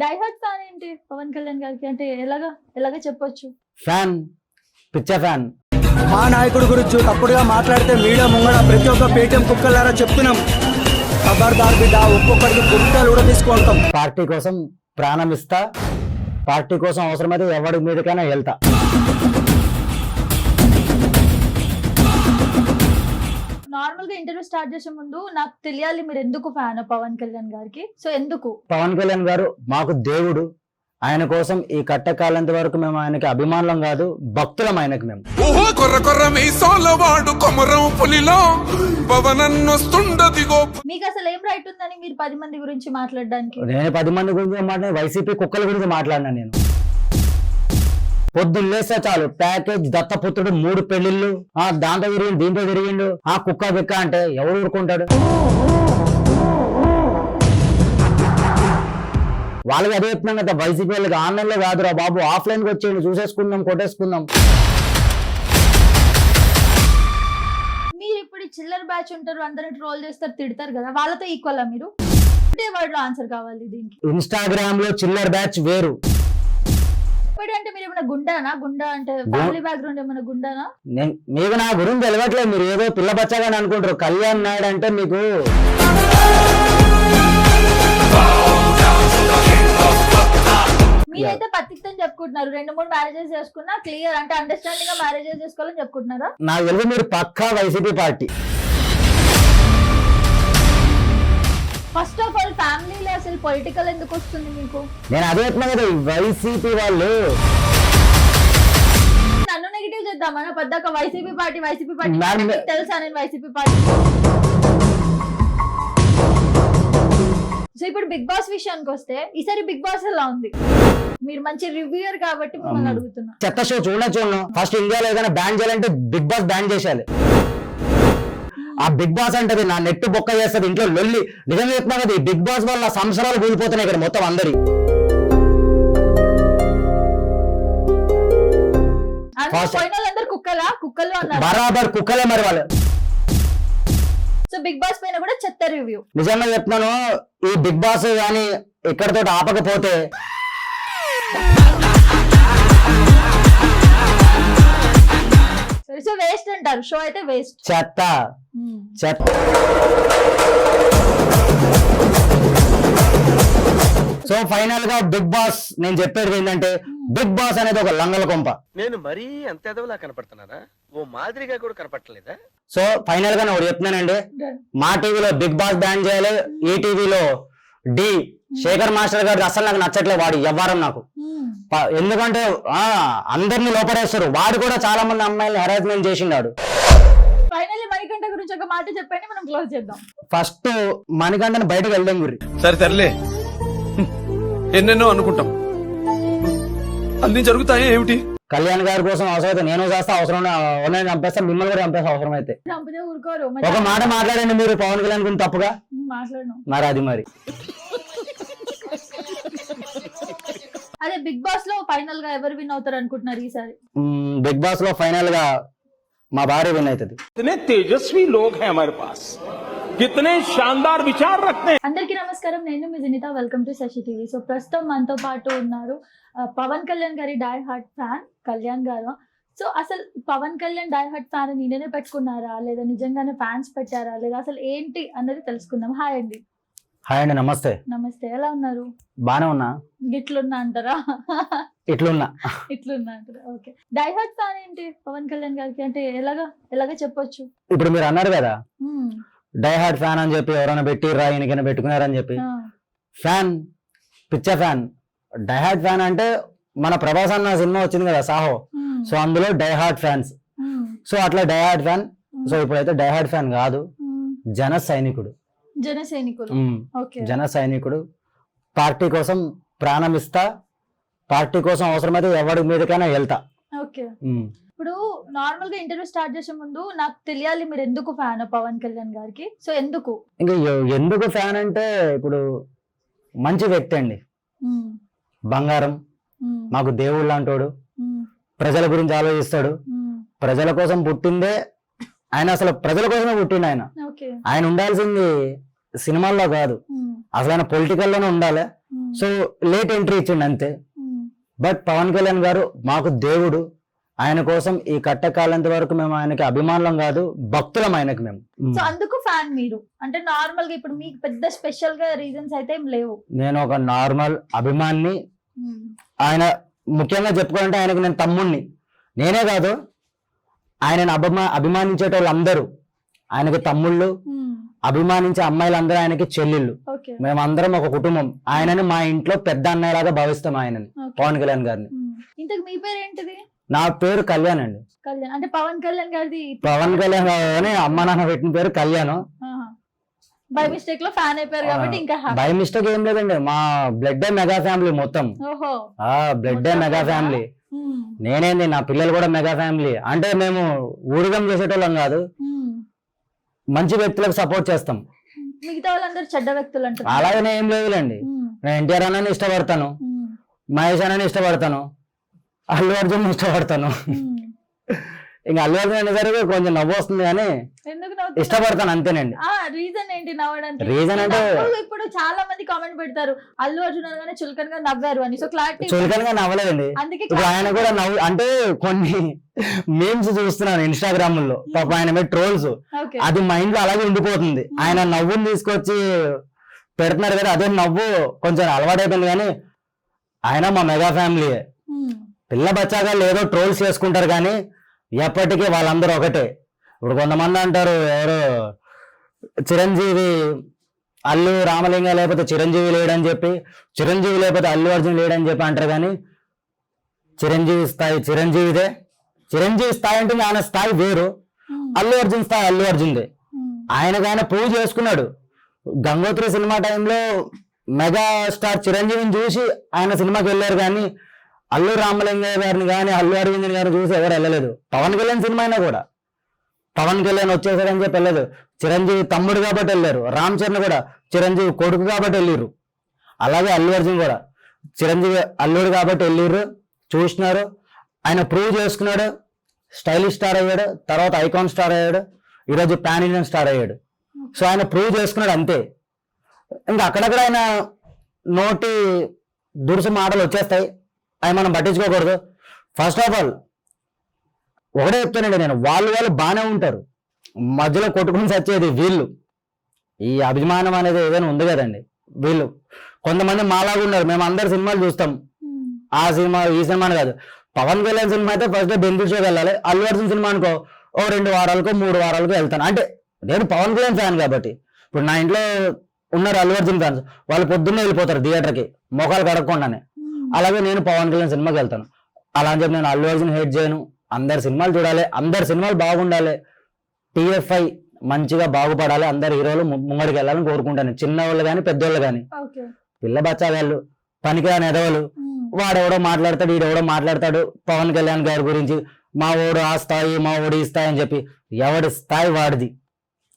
Diehard fan ఏంటి పవన్ కళ్యాణ్ గారికి? అంటే ఎలాగా చెప్పొచ్చు? ఫ్యాన్, పిచ్చ ఫ్యాన్. మా నాయకుడి గురించి తప్పుడుగా మాట్లాడితే మీడియా ముంగడ ప్రతి ఒక్క పేటీఎం కుక్కలారా చెప్తున్నాం. ఖబర్దార్ బిడ్డ, ఒక్కొక్కరికి గుర్తాలు కూడా తీసుకుంటాం. పార్టీ కోసం ప్రాణం ఇస్తా, పార్టీ కోసం అవసరమైతే ఎవరి మీదకైనా వెళ్తా. నార్మల్ గా ఇంటర్వ్యూ స్టార్ట్ చేసే ముందు నాకు తెలియాలి మీరు ఎందుకు ఫ్యాన్ పవన్ కళ్యాణ్ గారికి. సో ఎందుకు? పవన్ కళ్యాణ్ గారు మాకు దేవుడు. ఆయన కోసం ఈ కట్టకాలంత వరకు మేము ఆయనకి అభిమానులం కాదు, భక్తులం ఆయనకి. మేము మీకు అసలు ఏం రైట్ ఉందని మీరు 10 మంది గురించి మాట్లాడడానికి? నేను 10 మంది గురించి మాట్లాడిన, వైసీపీ కుక్కల గురించి మాట్లాడినా. నేను పొద్దున్న లేస్తే చాలు ప్యాకేజ్, దత్తపుత్రుడు, 3 పెళ్లిళ్ళు, దాంతో తిరిగిండు, దీంతో తిరిగిండు, కుక్క బిక్క అంటే ఎవరు ఊరుకుంటాడు? వాళ్ళకి అదే చెప్తున్నాం కదా, వైసీపీ వాళ్ళకి ఆన్లైన్ లో కాదురా బాబు, ఆఫ్లైన్ కి వచ్చేయండి, చూసేసుకుందాం, కొట్టేసుకుందాం. మీరు ఇప్పుడు చిల్లర్ బ్యాచ్ ఉంటారు, అందరూ ట్రోల్ చేస్తారు, తిడతారు కదా, వాళ్ళతో ఈక్వల్ మీరు? వర్డ్ లో ఆన్సర్ కావాలి దీనికి. ఇన్స్టాగ్రామ్ లో చిల్లర్ బ్యాచ్ వేరు. అంటే మీరు ఏమైనా గుండా అంటే ఫ్యామిలీ బ్యాక్గ్రౌండ్ ఏమైనా గుండానా? మీకు నా గురించి తెలియట్లేదు, మీరు ఏదో పిల్ల బచ్చగానే అనుకుంటారు. కళ్యాణ్ నాయుడు అంటే మీకు మీరైతే పత్తితో చెప్పుకుంటున్నారు, 2-3 మ్యారేజెస్ చేసుకున్నా క్లియర్, అంటే అండర్స్టాండింగ్ గా మ్యారేజెస్ చేసుకోవాలని చెప్పుకుంటున్నారా? నాకు తెలియదు, మీరు పక్కా YCP party. First of all ఫ్యామిలీలో అసలు పొలిటికల్ ఎందుకు వస్తుంది మీకు? నేను అదే చెప్తున్నా కదా, వైసీపీ వాళ్ళు నన్ను నెగిటివ్ చేద్దామన్నా పద్దాక వైసీపీ పార్టీ తెలుసా? నేను వైసీపీ పార్టీ. సో ఇప్పుడు బిగ్ బాస్ విషయానికి వస్తే, ఈసారి బిగ్ బాస్ ఎలా ఉంది? మీరు మంచి రివ్యూయర్ కాబట్టి మిమ్మల్ని అడుగుతున్నా. చెత్త షో చూడను. ఫస్ట్ ఇండియాలో ఏదైనా బ్యాన్ చేయాలంటే బిగ్ బాస్ బ్యాన్ చేసేయాలి. ఆ బిగ్ బాస్ అంటే నా నెట్ బొక్క చేస్తుంది, ఇంట్లో లొల్లి. నిజంగా చెప్తున్నా కదా, ఈ బిగ్ బాస్ వల్ల సంవత్సరాలు కూలిపోతున్నాయి ఇక్కడ మొత్తం అందరి. బరాబర్ కుక్కలే మరి వాళ్ళు. సో బిగ్ బాస్ పైన కూడా చెత్త రివ్యూ. నిజంగా చెప్తున్నాను, ఈ బిగ్ బాస్ కానీ ఎక్కడితో ఆపకపోతే సో వేస్ట్ అంటారు, షో అయితే వేస్ట్, చెత్త చెత్త. సో ఫైనల్ గా బిగ్ బాస్ నేను చెప్పేది ఏంటంటే, బిగ్ బాస్ అనేది ఒక లంగల కొంప. నేను మరీ అంత ఎదవలా కనపడుతున్నానా? ఓ మాదిరిగా కూడా కనపడలేదా? సో ఫైనల్ గా నేను చెప్తున్నానండి, మా టీవీలో బిగ్ బాస్ బ్యాన్ చేయాలి, ఈ టీవీలో డి శేఖర్ మాస్టర్ గారు అసలు నాకు నచ్చట్లేదు, వాడు ఎవ్వరం నాకు. ఎందుకంటే అందరినీ లోపడేస్తారు, వాడు కూడా చాలా మంది అమ్మాయిలు హెరాస్మెంట్ చేసిండాడు. ఫైనల్లీ మణికంఠ గురించి ఒక మాట చెప్పండి, మనం క్లోజ్ చేద్దాం. ఫస్ట్ మణికంఠని బయటకు వెళ్దాం గురి. సరే ఎన్నెన్నో అనుకుంటాం, అన్ని జరుగుతాయి ఏమిటి? కళ్యాణ్ గారి కోసం అవసరమైతే నేను చేస్తా, అవసరం చంపేస్తా, మిమ్మల్ని కూడా చంపేస్తా అవసరం అయితే. ఒక మాట మాట్లాడండి మీరు పవన్ కళ్యాణ్ గురించి తప్పుగా మాట్లాడను మరి, అది మరి. అదే బిగ్ బాస్ లో ఫైనల్ గా ఎవరు విన్ అవుతారు అనుకుంటున్నారు ఈసారి? బిగ్ బాస్ లో ఫైనల్ గా మా భార్య విన్ అవుతుంది. తేజస్వి లోగ్ హై హమారే పాస్, కితనే షాన్దార్ విచార్ రఖతే. అందరికీ నమస్కారం, నేను మీ Janitha, welcome to Sasi TV. So ప్రస్తుతం మనతో పాటు ఉన్నారు పవన్ కళ్యాణ్ గారి డై హార్ట్ ఫ్యాన్ కళ్యాణ్ గారు. సో అసలు Pawan Kalyan die hard fan నేనే పెట్టుకున్నారా, లేదా నిజంగానే ఫ్యాన్స్ పెట్టారా, లేదా అసలు ఏంటి అన్నది తెలుసుకుందాం. హాయ్ అండి. హాయ్ అండి. నమస్తే. నమస్తే, ఎలా ఉన్నారు? బానే ఉన్నా. ఇట్లున్నా అంటారా? ఇట్లున్నా అంటారా? ఓకే. డై హార్ట్ ఫ్యాన్ ఏంటి పవన్ కళ్యాణ్ గారికి? అంటే ఎలాగా చెప్పొచ్చు? ఇప్పుడు మీరు అన్నారు కదా డై హార్ట్ ఫ్యాన్ అని చెప్పి, ఎవరైనా పెట్టిర్రా ఈయనకైనా పెట్టుకున్నారని చెప్పి. ఫ్యాన్, పిచ్చ ఫ్యాన్. డై హార్ట్ ఫ్యాన్ అంటే మన ప్రభాస్ అన్న సినిమా వచ్చింది కదా సాహో, సో అందులో డై హార్ట్ ఫ్యాన్స్. సో అట్లా డై హార్ట్ ఫ్యాన్. సో ఇప్పుడైతే డై హార్ట్ ఫ్యాన్ కాదు, జన సైనికుడు. జన సైనికుడు. పార్టీ కోసం ప్రాణం ఇస్తా, పార్టీ కోసం అవసరమైతే ఎవరి మీదకైనా వెళ్తా. ఇప్పుడు నార్మల్ గా ఇంటర్వ్యూ స్టార్ట్ చేసే ముందు నాకు తెలియాలి మీరు ఎందుకు ఫ్యాన్ పవన్ కళ్యాణ్ గారికి. సో ఎందుకు? ఇంకా ఎందుకు ఫ్యాన్ అంటే, ఇప్పుడు మంచి వ్యక్తి అండి, బంగారం, మాకు దేవుడు లాంటోడు, ప్రజల గురించి ఆలోచిస్తాడు, ప్రజల కోసం పుట్టిందే ఆయన, అసలు ప్రజల కోసమే పుట్టిండు ఆయన. ఆయన ఉండాల్సింది సినిమాల్లో కాదు, అసలు ఆయన పొలిటికల్ లోనే ఉండాలి. సో లేట్ ఎంట్రీ ఇచ్చిండు అంతే. బట్ పవన్ కళ్యాణ్ గారు మాకు దేవుడు. ఆయన కోసం ఈ కట్టకాలంత వరకు మేము ఆయనకి అభిమానులం కాదు, భక్తులం ఆయనకి మేము. సో అందుకు ఫ్యాన్ మీరు, అంటే నార్మల్ గా ఇప్పుడు మీకు పెద్ద స్పెషల్ గా రీజన్స్ అయితే ఏం లేవు. నేను ఒక నార్మల్ అభిమాన్ని. ఆయన ముఖ్యంగా చెప్పుకోవాలంటే ఆయనకి నేను తమ్ముణ్ణి. నేనే కాదు, ఆయనను అభిమానించేట వాళ్ళందరూ ఆయనకి తమ్ముళ్ళు, అభిమానించే అమ్మాయిలందరూ ఆయనకి చెల్లెళ్ళు. మేమందరం ఒక కుటుంబం. ఆయనని మా ఇంట్లో పెద్ద అన్నయ్యలాగా భావిస్తాం ఆయనని, పవన్ కళ్యాణ్ గారిని. ఇంతకు మీ పేరు ఏంటిది? నా పేరు కళ్యాణ్ అండి. కళ్యాణ్ అంటే పవన్ కళ్యాణ్ గారిది. పవన్ కళ్యాణ్ గారు అమ్మ నాన్న పెట్టిన పేరు కళ్యాణ్. బై మిస్టేక్ లో ఫ్యాన్ అయిపోయారు కాబట్టి ఇంకా బై మిస్టేక్ ఏం లేదండి, మా బ్లడ్ మెగా ఫ్యామిలీ మొత్తం. Blood mega family. నేనేంది, నా పిల్లలు కూడా మెగా ఫ్యామిలీ. అంటే మేము ఊరిగం చేసేటోళ్ళం కాదు, మంచి వ్యక్తులకు సపోర్ట్ చేస్తాం. మిగతా వాళ్ళందరూ చెడ్డ వ్యక్తులు అంటారు. అలాగనే ఏం లేదులేండి. నేను ఎన్టీఆర్ అన్నని ఇష్టపడతాను, మహేష్ అన్నని ఇష్టపడతాను, అల్లు అర్జున్ ఇష్టపడతాను. ఇంకా అల్లు అర్జున్ అనేసరికి కొంచెం నవ్వు వస్తుంది కానీ ఇష్టపడతాను అంతేనండి. రీజన్ ఏంటి నవ్వడానికి? రీజన్ అంటే ఇప్పుడు చాలా మంది కామెంట్ పెడతారు అల్లు అర్జున్ అనగానే చులకన్ గా నవ్వారు అని. సో క్లారిటీ, చులకన్ గా నవ్వలేదండి. ఇప్పుడు ఆయన కూడా నవ్వు అంటే కొన్ని మీమ్స్ చూస్తున్నాను ఇన్స్టాగ్రామ్ లో, పాప ఆయన మీద ట్రోల్స్, అది మైండ్ లో అలాగే ఉండిపోతుంది. ఆయన నవ్వుని తీసుకొచ్చి పెడుతున్నారు కదా, అదే నవ్వు కొంచెం అలవాటైపోయింది. కానీ ఆయన మా మెగా ఫ్యామిలీ. పిల్ల బచ్చాగా ఏదో ట్రోల్స్ చేసుకుంటారు కానీ ఎప్పటికీ వాళ్ళందరూ ఒకటే. ఇప్పుడు కొంతమంది అంటారు ఎవరు చిరంజీవి అల్లు రామలింగ లేకపోతే చిరంజీవి లేడని చెప్పి, చిరంజీవి లేకపోతే అల్లు అర్జున్ లేడని చెప్పి అంటారు. కానీ చిరంజీవి స్థాయి చిరంజీవిదే. చిరంజీవి స్థాయి అంటే ఆయన స్థాయి వేరు, అల్లు అర్జున్ స్థాయి అల్లు అర్జున్దే. ఆయన ప్రూవ్ చేసుకున్నాడు. గంగోత్రి సినిమా టైంలో మెగా స్టార్ చిరంజీవిని చూసి ఆయన సినిమాకి వెళ్ళారు కానీ అల్లు రామలింగయ్య గారిని కానీ అల్లు అరవింద్ గారిని చూసి ఎవరు వెళ్ళలేదు. పవన్ కళ్యాణ్ సినిమా అయినా కూడా పవన్ కళ్యాణ్ వచ్చేసారని చెప్పి వెళ్ళలేదు. చిరంజీవి తమ్ముడు కాబట్టి వెళ్ళారు, రామ్ చరణ్ కూడా చిరంజీవి కొడుకు కాబట్టి వెళ్ళిర్రు. అలాగే అల్లు అర్జున్ కూడా చిరంజీవి అల్లుడు కాబట్టి వెళ్ళిర్రు, చూసినారు, ఆయన ప్రూవ్ చేసుకున్నాడు, స్టైలిష్ స్టార్ అయ్యాడు, తర్వాత ఐకాన్ స్టార్ అయ్యాడు, ఈరోజు పాన్ ఇండియన్ స్టార్ అయ్యాడు. సో ఆయన ప్రూవ్ చేసుకున్నాడు అంతే. ఇంకా అక్కడక్కడ ఆయన నోటి దురుసు మాటలు వచ్చేస్తాయి, అవి మనం పట్టించుకోకూడదు. ఫస్ట్ ఆఫ్ ఆల్ ఒకటే చెప్తానండి నేను, వాళ్ళు బాగానే ఉంటారు, మధ్యలో కొట్టుకుని చచ్చేది వీళ్ళు. ఈ అభిమానం అనేది ఏదైనా ఉంది కదండి, వీళ్ళు కొంతమంది మాలాగా ఉన్నారు. మేము అందరు సినిమాలు చూస్తాం, ఆ సినిమా ఈ సినిమాని కాదు. పవన్ కళ్యాణ్ సినిమా అయితే ఫస్ట్ డే బెనిఫిట్ షోకి వెళ్ళాలి. అల్లు అర్జున్ సినిమా అనుకో ఓ 2 వారాలకో 3 వారాలకో వెళ్తాను. అంటే నేను పవన్ కళ్యాణ్ ఫ్యాన్ కాబట్టి. ఇప్పుడు నా ఇంట్లో ఉన్నారు అల్లు అర్జున్ ఫ్యాన్స్, వాళ్ళు పొద్దున్నే వెళ్ళిపోతారు థియేటర్కి మొఖాలు కడగకుండానే. అలాగే నేను పవన్ కళ్యాణ్ సినిమాకి వెళ్తాను. అలా అని చెప్పి నేను అల్లు అర్జున్ హేట్ చేయను. అందరు సినిమాలు చూడాలి, అందరు సినిమాలు బాగుండాలి, టీఎఫ్ఐ మంచిగా బాగుపడాలి, అందరు హీరోలు ముంగడికి వెళ్ళాలని కోరుకుంటాను. చిన్నవాళ్ళు కానీ పెద్దవాళ్ళు కానీ. పిల్ల బచ్చాగాళ్ళు పనికిరాని ఎదవలు, వాడెవడో మాట్లాడతాడు, ఈడెవడో మాట్లాడతాడు పవన్ కళ్యాణ్ గారి గురించి, మా ఓడు ఆ స్థాయి మా ఓడి ఈ స్థాయి అని చెప్పి. ఎవడి స్థాయి వాడిది,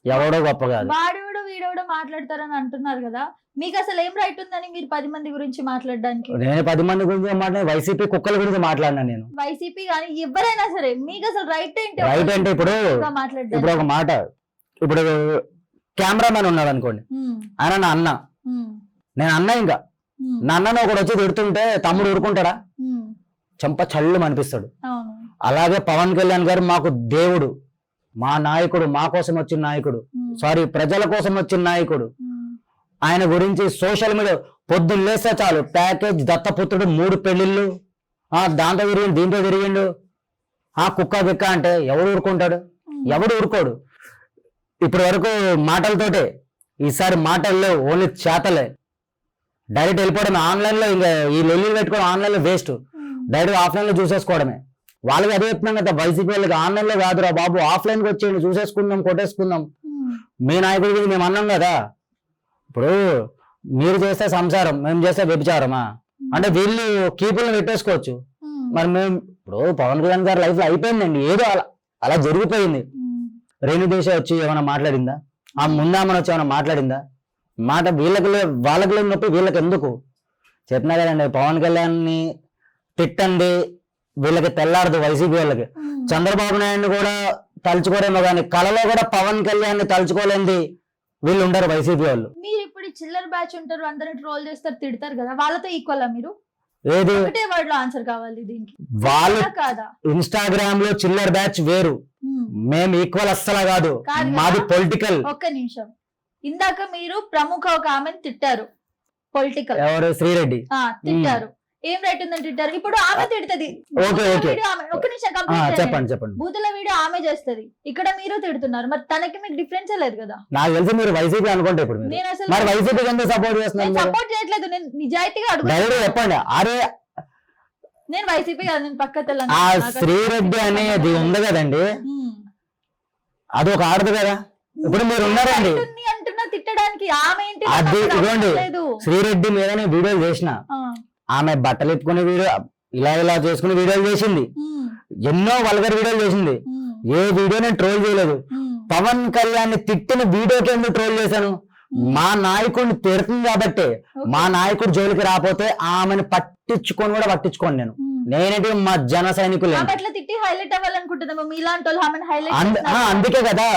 ఎవడో గొప్ప కాదు. వాడెవడో వీడెవడో మాట్లాడతారని అంటున్నారు కదా, మీకు అసలు ఏం రైట్ ఉందని మీరు 10 మంది గురించి మాట్లాడడానికి? నేను 10 మంది గురించి మాట్లాడిన, వైసీపీ కుక్కల గురించి మాట్లాడినా నేను. వైసీపీ కానీ ఎవరైనా సరే మీకు అసలు రైట్ ఏంటి? రైట్ అంటే ఇప్పుడు ఒక మాట, ఇప్పుడు కెమెరామెన్ ఉన్నాడు అనుకోండి, ఆయన నా అన్న, నేను అన్న, ఇంకా నా అన్నను ఒకడు వచ్చి తిడుతుంటే తమ్ముడు ఊరుకుంటాడా? చెంప చల్లు అనిపిస్తాడు. అలాగే పవన్ కళ్యాణ్ గారు మాకు దేవుడు, మా నాయకుడు, మా కోసం వచ్చిన నాయకుడు, సారీ ప్రజల కోసం వచ్చిన నాయకుడు. ఆయన గురించి సోషల్ మీడియా పొద్దున్న లేస్తే చాలు ప్యాకేజ్, దత్తపుత్రుడు, 3 పెళ్లిళ్ళు, దాంతో తిరిగిండు దీంతో తిరిగిండు, కుక్క బిక్క అంటే ఎవడు ఊరుకుంటాడు? ఎవడు ఊరుకోడు. ఇప్పటి వరకు మాటలతోటే, ఈసారి మాటల్లో ఓన్లీ చేతలే. డైరెక్ట్ వెళ్ళిపోవడమే ఆన్లైన్ లో. ఇంకా ఈ లొల్లీలు పెట్టుకోవడం ఆన్లైన్ లో వేస్ట్, డైరెక్ట్ ఆఫ్లైన్ లో చూసేసుకోవడమే. వాళ్ళకి అదే చెప్తున్నాం కదా, వైసీపీ వాళ్ళకి ఆన్లైన్ లో కాదురా బాబు, ఆఫ్లైన్ కి వచ్చేయండి, చూసేసుకుందాం, కొట్టేసుకుందాం. మీ నాయకుడి గురించి మేము అన్నాం కదా. ఇప్పుడు మీరు చేస్తే సంసారం, మేము చేస్తే వ్యభిచారమా అంటే వీళ్ళు కీపుల్ని పెట్టేసుకోవచ్చు. మరి మేము ఇప్పుడు పవన్ కళ్యాణ్ గారి లైఫ్ లో అయిపోయిందండి, ఏదో అలా జరిగిపోయింది. రేణు దేశ వచ్చి ఏమైనా మాట్లాడిందా? ఆ ముందామని వచ్చి ఏమైనా మాట్లాడిందా? మాట వీళ్ళకి వాళ్ళకి లేని నొప్పి వీళ్ళకి ఎందుకు? చెప్పినా కదండి, పవన్ కళ్యాణ్ ని తిట్టండి, వీళ్ళకి తెల్లారదు వైసీపీ వాళ్ళకి. చంద్రబాబు నాయుడిని కూడా తలుచుకోరేమో కానీ కళలో కూడా పవన్ కళ్యాణ్ ని తలుచుకోలేంది వీళ్ళు ఉండరు వైసీపీ వాళ్ళు. మీరు ఇప్పుడు ఈ చిల్లర్ బ్యాచ్ ఉంటారు, అందరూ ట్రోల్ చేస్తారు, తిడతారు కదా, వాళ్ళతో ఈక్వల్ మీరు? ఏది ఒకటే వర్డ్ లో ఆన్సర్ కావాలి దీనికి, వాళ్ళు కాదా? ఇన్స్టాగ్రామ్ లో చిల్లర్ బ్యాచ్ వేరు, మేము ఈక్వల్ అస్సలు కాదు, కాదు కదా? మాది పొలిటికల్. ఒక్క నిమిషం, ఇందాక మీరు ప్రముఖ ఒక ఆమెను తిట్టారు, పొలిటికల్ ఎవరు? శ్రీరెడ్డి తిట్టారు. ఏం రైట్ ఉందని తిట్టారు? ఇప్పుడు ఆమె తిడుతుంది. ఓకే ఓకే ఒక్క నిమిషం ఆ, కంప్లీట్ చేయండి. చెప్పండి చెప్పండి. బూతుల వీడియో ఆమె చేస్తది, ఇక్కడ మీరు తిడుతున్నారు, మరి తనకి మీకు డిఫరెన్స్ లేదు కదా? నాకు తెలిసి మీరు వైసీపీ అనుకుంటే ఇప్పుడు మీరు. నేను అసలు మరి వైసీపీకి ఎందుకు సపోర్ట్ చేస్తున్నారు? సపోర్ట్ చేయట్లేదు, నేను నిజాయితీగా డైరెక్ట్ అడుగుతాను. చెప్పండి. అరే నేను వైసీపీ కాదు, నేను పక్క ఆ తెలంగాణ. శ్రీరెడ్డి అనేది ఉంది కదండి, అది ఒక ఆడదు కదా. ఇప్పుడు మీరు ఉన్నారండి, అంటున్నా తిట్టడానికి, ఆమె ఏంటి అది నాకు అసలు ఇదిగోండి, అర్థం లేదు. శ్రీరెడ్డి మీద నేను వీడియోలు చేసిన, ఆమె బట్టలు ఎత్తుకునే వీడియో, ఇలా చేసుకునే వీడియోలు చేసింది, ఎన్నో వల్గర్ వీడియోలు చేసింది. ఏ వీడియో నేను ట్రోల్ చేయలేదు. పవన్ కళ్యాణ్ తిట్టిన వీడియోకి ఎందుకు ట్రోల్ చేశాను? మా నాయకుడిని తిడుతుంది కాబట్టి, మా నాయకుడు జోలికి రాకపోతే ఆమెను పట్టించుకొని కూడా పట్టించుకోండి నేను. నేనేంటి మా జన సైనికులు. అట్లా తిట్టి హైలైట్ అవ్వాలనుకుంటున్నాము, మీలాంటి వాళ్ళు ఆమెను హైలైట్ అందుకే కదా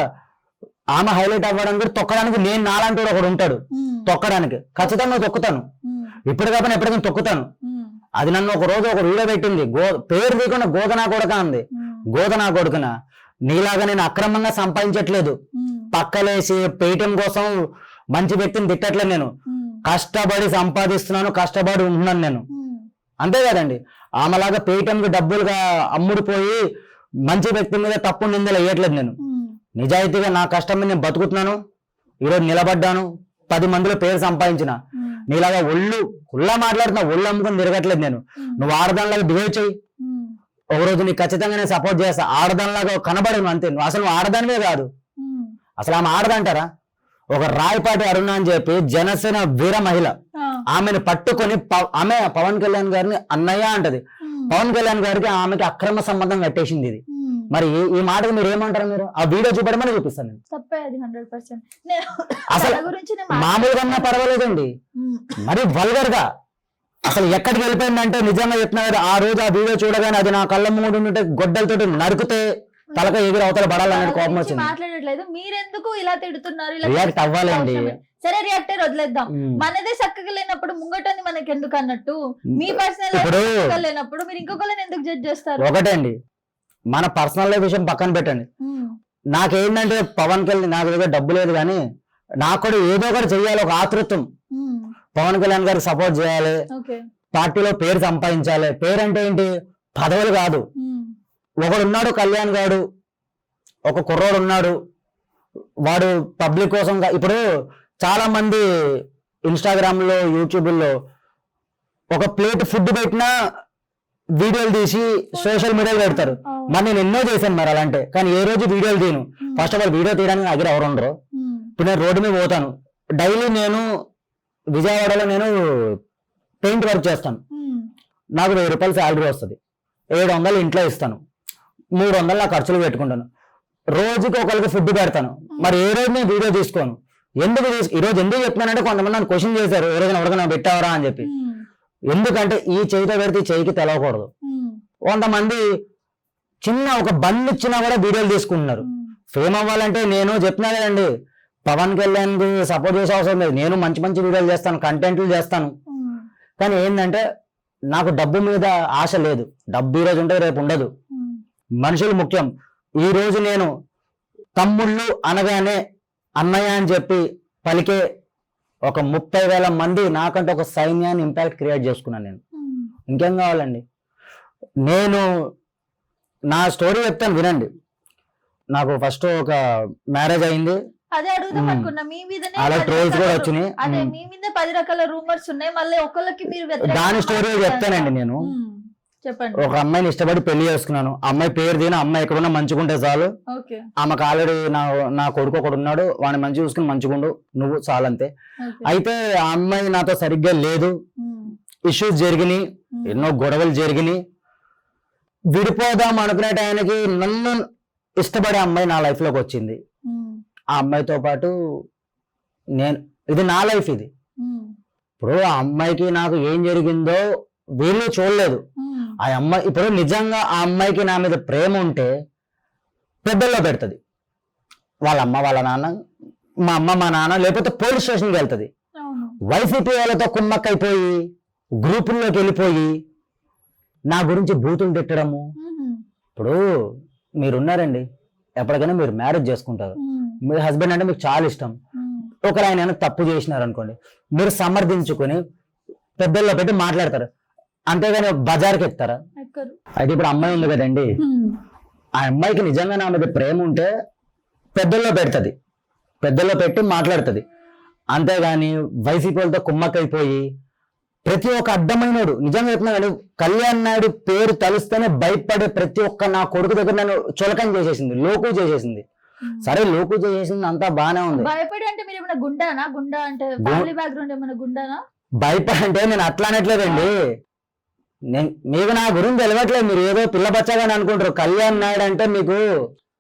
ఆమె హైలైట్ అవ్వడానికి కూడా, తొక్కడానికి నేను నాలాంటి వాడు ఒకడు ఉంటాడు తొక్కడానికి. ఖచ్చితంగా తొక్కుతాను, ఇప్పుడు కాకపోయినా ఎప్పటికైనా తొక్కుతాను. అది నన్ను ఒక రోజు ఒక వీడియో పెట్టింది, పేరు తీయకుండా గోదనా కొడుక అంది. గోదనా కొడుకున నీలాగా నేను అక్రమంగా సంపాదించట్లేదు, పక్కలేసి పేటిఎం కోసం మంచి వ్యక్తిని తిట్టట్లేదు. నేను కష్టపడి సంపాదిస్తున్నాను, కష్టపడి ఉంటున్నాను నేను, అంతే కదండి. ఆమెలాగా పేటిఎంకి డబ్బులుగా అమ్ముడుపోయి మంచి వ్యక్తి మీద తప్పు నిందలు వేయట్లేదు. నేను నిజాయితీగా నా కష్టం మీద నేను బతుకుతున్నాను, ఈరోజు నిలబడ్డాను, 10 మందిలో పేరు సంపాదించిన. నీలాగా ఒళ్ళులా మాట్లాడుతున్నా, ఒళ్ళు అమ్ముకొని తిరగట్లేదు నేను. నువ్వు ఆడదానిలాగా బిహేవ్ చేయి, ఒకరోజు నీకు ఖచ్చితంగా నేను సపోర్ట్ చేస్తా. ఆడదానిలాగా కనబడను అంతే. నువ్వు అసలు ఆడదానివే కాదు, అసలు ఆమె ఆడదంటారా? ఒక రాయపాటి అరుణ అని చెప్పి జనసేన వీర మహిళ, ఆమెను పట్టుకొని ఆమె పవన్ కళ్యాణ్ గారిని అన్నయ్య అంటది. పవన్ కళ్యాణ్ గారికి ఆమెకి అక్రమ సంబంధం కట్టేసింది ఇది. మరి ఈ మాటకు మీరు ఏమంటారు? మీరు ఆ వీడియో చూపడమని చూపిస్తాను నేను. తప్పేది 100%. అసలు మామూలుగా అన్నా పర్వాలేదండి, మరి వల్గర్ గా అసలు ఎక్కడికి వెళ్ళిపోయిందంటే, నిజంగా చెప్తున్నారు, ఆ రోజు ఆ వీడియో చూడగానే అది నా కళ్ళ ముందు ఉంటే గొడ్డలతో నరికితే తలక ఎగిరి అవతల పడాలనే కోపం వచ్చింది. మాట్లాడట్లేదు, మీరెందుకు ఇలా తిడుతున్నారు? రియాక్ట్ అవ్వాలండి. సరే రియాక్టర్ వదిలేద్దాం, మనదే చక్కగా లేనప్పుడు ముంగటని మనకి ఎందుకు అన్నట్టు, మీ పర్సనల్ లేనప్పుడు మీరు ఇంకొకరిని ఎందుకు జడ్జ్ చేస్తారు? ఒకటే అండి, మన పర్సనల్ లైఫ్ విషయం పక్కన పెట్టండి. నాకేంటంటే పవన్ కళ్యాణ్, నాకు ఏదో డబ్బు లేదు కానీ నాకు కూడా ఏదో ఒకటి చెయ్యాలి, ఒక ఆతృత్వం. పవన్ కళ్యాణ్ గారికి సపోర్ట్ చేయాలి, పార్టీలో పేరు సంపాదించాలి. పేరు అంటే ఏంటి? పదవులు కాదు. ఒకడున్నాడు కళ్యాణ్ గాడు, ఒక కుర్రోడు ఉన్నాడు, వాడు పబ్లిక్ కోసం. ఇప్పుడు చాలా మంది ఇన్స్టాగ్రామ్ లో, యూట్యూబ్ లో ఒక ప్లేట్ ఫుడ్ పెట్టినా వీడియోలు తీసి సోషల్ మీడియాలో పెడతారు. మరి నేను ఎన్నో చేశాను మరి అలాంటి, కానీ ఏ రోజు వీడియోలు తీయను. ఫస్ట్ ఆఫ్ ఆల్ వీడియో తీయడానికి దగ్గర ఎవరు ఉండరు. ఇప్పుడు నేను రోడ్డు మీద పోతాను, డైలీ నేను విజయవాడలో నేను పెయింట్ వర్క్ చేస్తాను, నాకు 1000 రూపాయలు శాలరీ వస్తుంది, 700 ఇంట్లో ఇస్తాను, 300 నా ఖర్చులు పెట్టుకుంటాను, రోజుకి ఒకరికి ఫుడ్ పెడతాను. మరి ఏ రోజు నేను వీడియో తీసుకోను. ఈ రోజు ఎందుకు చెప్తున్నానంటే, కొంతమంది నన్ను క్వశ్చన్ చేశారు, ఏ రోజున ఎవరికైనా పెట్టావరా అని చెప్పి. ఎందుకంటే ఈ చేయితో పెడితే ఈ చేయికి తెలవకూడదు. కొంతమంది చిన్న ఒక బండి ఇచ్చినా కూడా వీడియోలు తీసుకుంటున్నారు. ఫేమ్ అవ్వాలంటే నేను చెప్పినా కదండి, పవన్ కళ్యాణ్ సపోర్ట్ చేసే అవసరం లేదు. నేను మంచి మంచి వీడియోలు చేస్తాను, కంటెంట్లు చేస్తాను. కానీ ఏంటంటే నాకు డబ్బు మీద ఆశ లేదు. డబ్బు ఈ రోజు ఉంటే రేపు ఉండదు. మనుషులు ముఖ్యం. ఈ రోజు నేను తమ్ముళ్ళు అనగానే అన్నయ్య అని చెప్పి పలికే ఒక 30,000 మంది నాకంటే ఒక సైన్యాన్ని ఇంపాక్ట్ క్రియేట్ చేసుకున్నాను నేను. ఇంకేం కావాలండి? నేను నా స్టోరీ చెప్తాను వినండి. నాకు ఫస్ట్ ఒక మ్యారేజ్ అయింది, అదే అడుగుదాం అనుకున్నా. మీ మీదనే అలా ట్రోల్స్ కూడా వచ్చినాయి. అదే మీ మీద 10 రకాల రూమర్స్ ఉన్నాయి, మళ్ళీ ఒకళ్ళకి మీరు దాని స్టోరీ చెప్తానండి. నేను చెప్పండి. ఒక అమ్మాయిని ఇష్టపడి పెళ్లి చేసుకున్నాను. అమ్మాయి పేరు దీని, అమ్మాయి ఎక్కడున్నా మంచిగుంటే చాలు. ఆమెకు ఆల్రెడీ నా కొడుకు ఒకడు ఉన్నాడు, వాడిని మంచి చూసుకుని మంచిగుండు నువ్వు చాలంతే. అయితే ఆ అమ్మాయి నాతో సరిగ్గా లేదు, ఇష్యూస్ జరిగినాయి, ఎన్నో గొడవలు జరిగినాయి. విడిపోదాం అనుకునే టైంకి నన్ను ఇష్టపడే అమ్మాయి నా లైఫ్ లోకి వచ్చింది. ఆ అమ్మాయితో పాటు ఇది నా లైఫ్. ఇది ఇప్పుడు ఆ అమ్మాయికి నాకు ఏం జరిగిందో వీళ్ళు చూడలేదు. ఆ అమ్మాయి ఇప్పుడు నిజంగా ఆ అమ్మాయికి నా మీద ప్రేమ ఉంటే పెద్దల్లో పెడుతుంది. వాళ్ళ అమ్మ వాళ్ళ నాన్న మా అమ్మ మా నాన్న లేకపోతే పోలీస్ స్టేషన్కి వెళ్తుంది. అవును. వైసీపీ వాళ్ళతో కుమ్మక్కైపోయి గ్రూపుల్లోకి వెళ్ళిపోయి నా గురించి బూతులు తిట్టడము. ఇప్పుడు మీరున్నారండి, ఎప్పటికైనా మీరు మ్యారేజ్ చేసుకుంటారు, మీ హస్బెండ్ అంటే మీకు చాలా ఇష్టం. ఒకరు ఆయన తప్పు చేసినారు అనుకోండి, మీరు సమర్థించుకొని పెద్దల్లో పెట్టి మాట్లాడతారు, అంతేగాని బజార్కి ఎక్కుతారా? అయితే ఇప్పుడు అమ్మాయి ఉంది కదండి, ఆ అమ్మాయికి నిజంగా నా మీద ప్రేమ ఉంటే పెద్దల్లో పెడుతుంది, పెద్దల్లో పెట్టి మాట్లాడుతుంది. అంతేగాని వైసీపీ వాళ్ళతో కుమ్మక్కైపోయి ప్రతి ఒక్క అడ్డమైనడు, నిజంగా చెప్తున్నాడు, కళ్యాణ్ నాయుడు పేరు తలుస్తేనే భయపడే ప్రతి ఒక్క నా కొడుకు దగ్గర నన్ను చులకం చేసేసింది, లోకు చేసేసింది. సరే లోకు చేసేసింది, అంతా బానే ఉంది. భయపడి అంటే మీరు ఏమైనా గుండానా? గుండా అంటే ఫ్యామిలీ బ్యాక్గ్రౌండ్ ఏమైనా గుండానా? భయపడి అంటే నేను అట్లా అనట్లేదండి, మీకు నా గురించి తెలియట్లేదు, మీరు ఏదో పిల్ల బచ్చగానే అనుకుంటారు. కళ్యాణ్ నాయుడు అంటే మీకు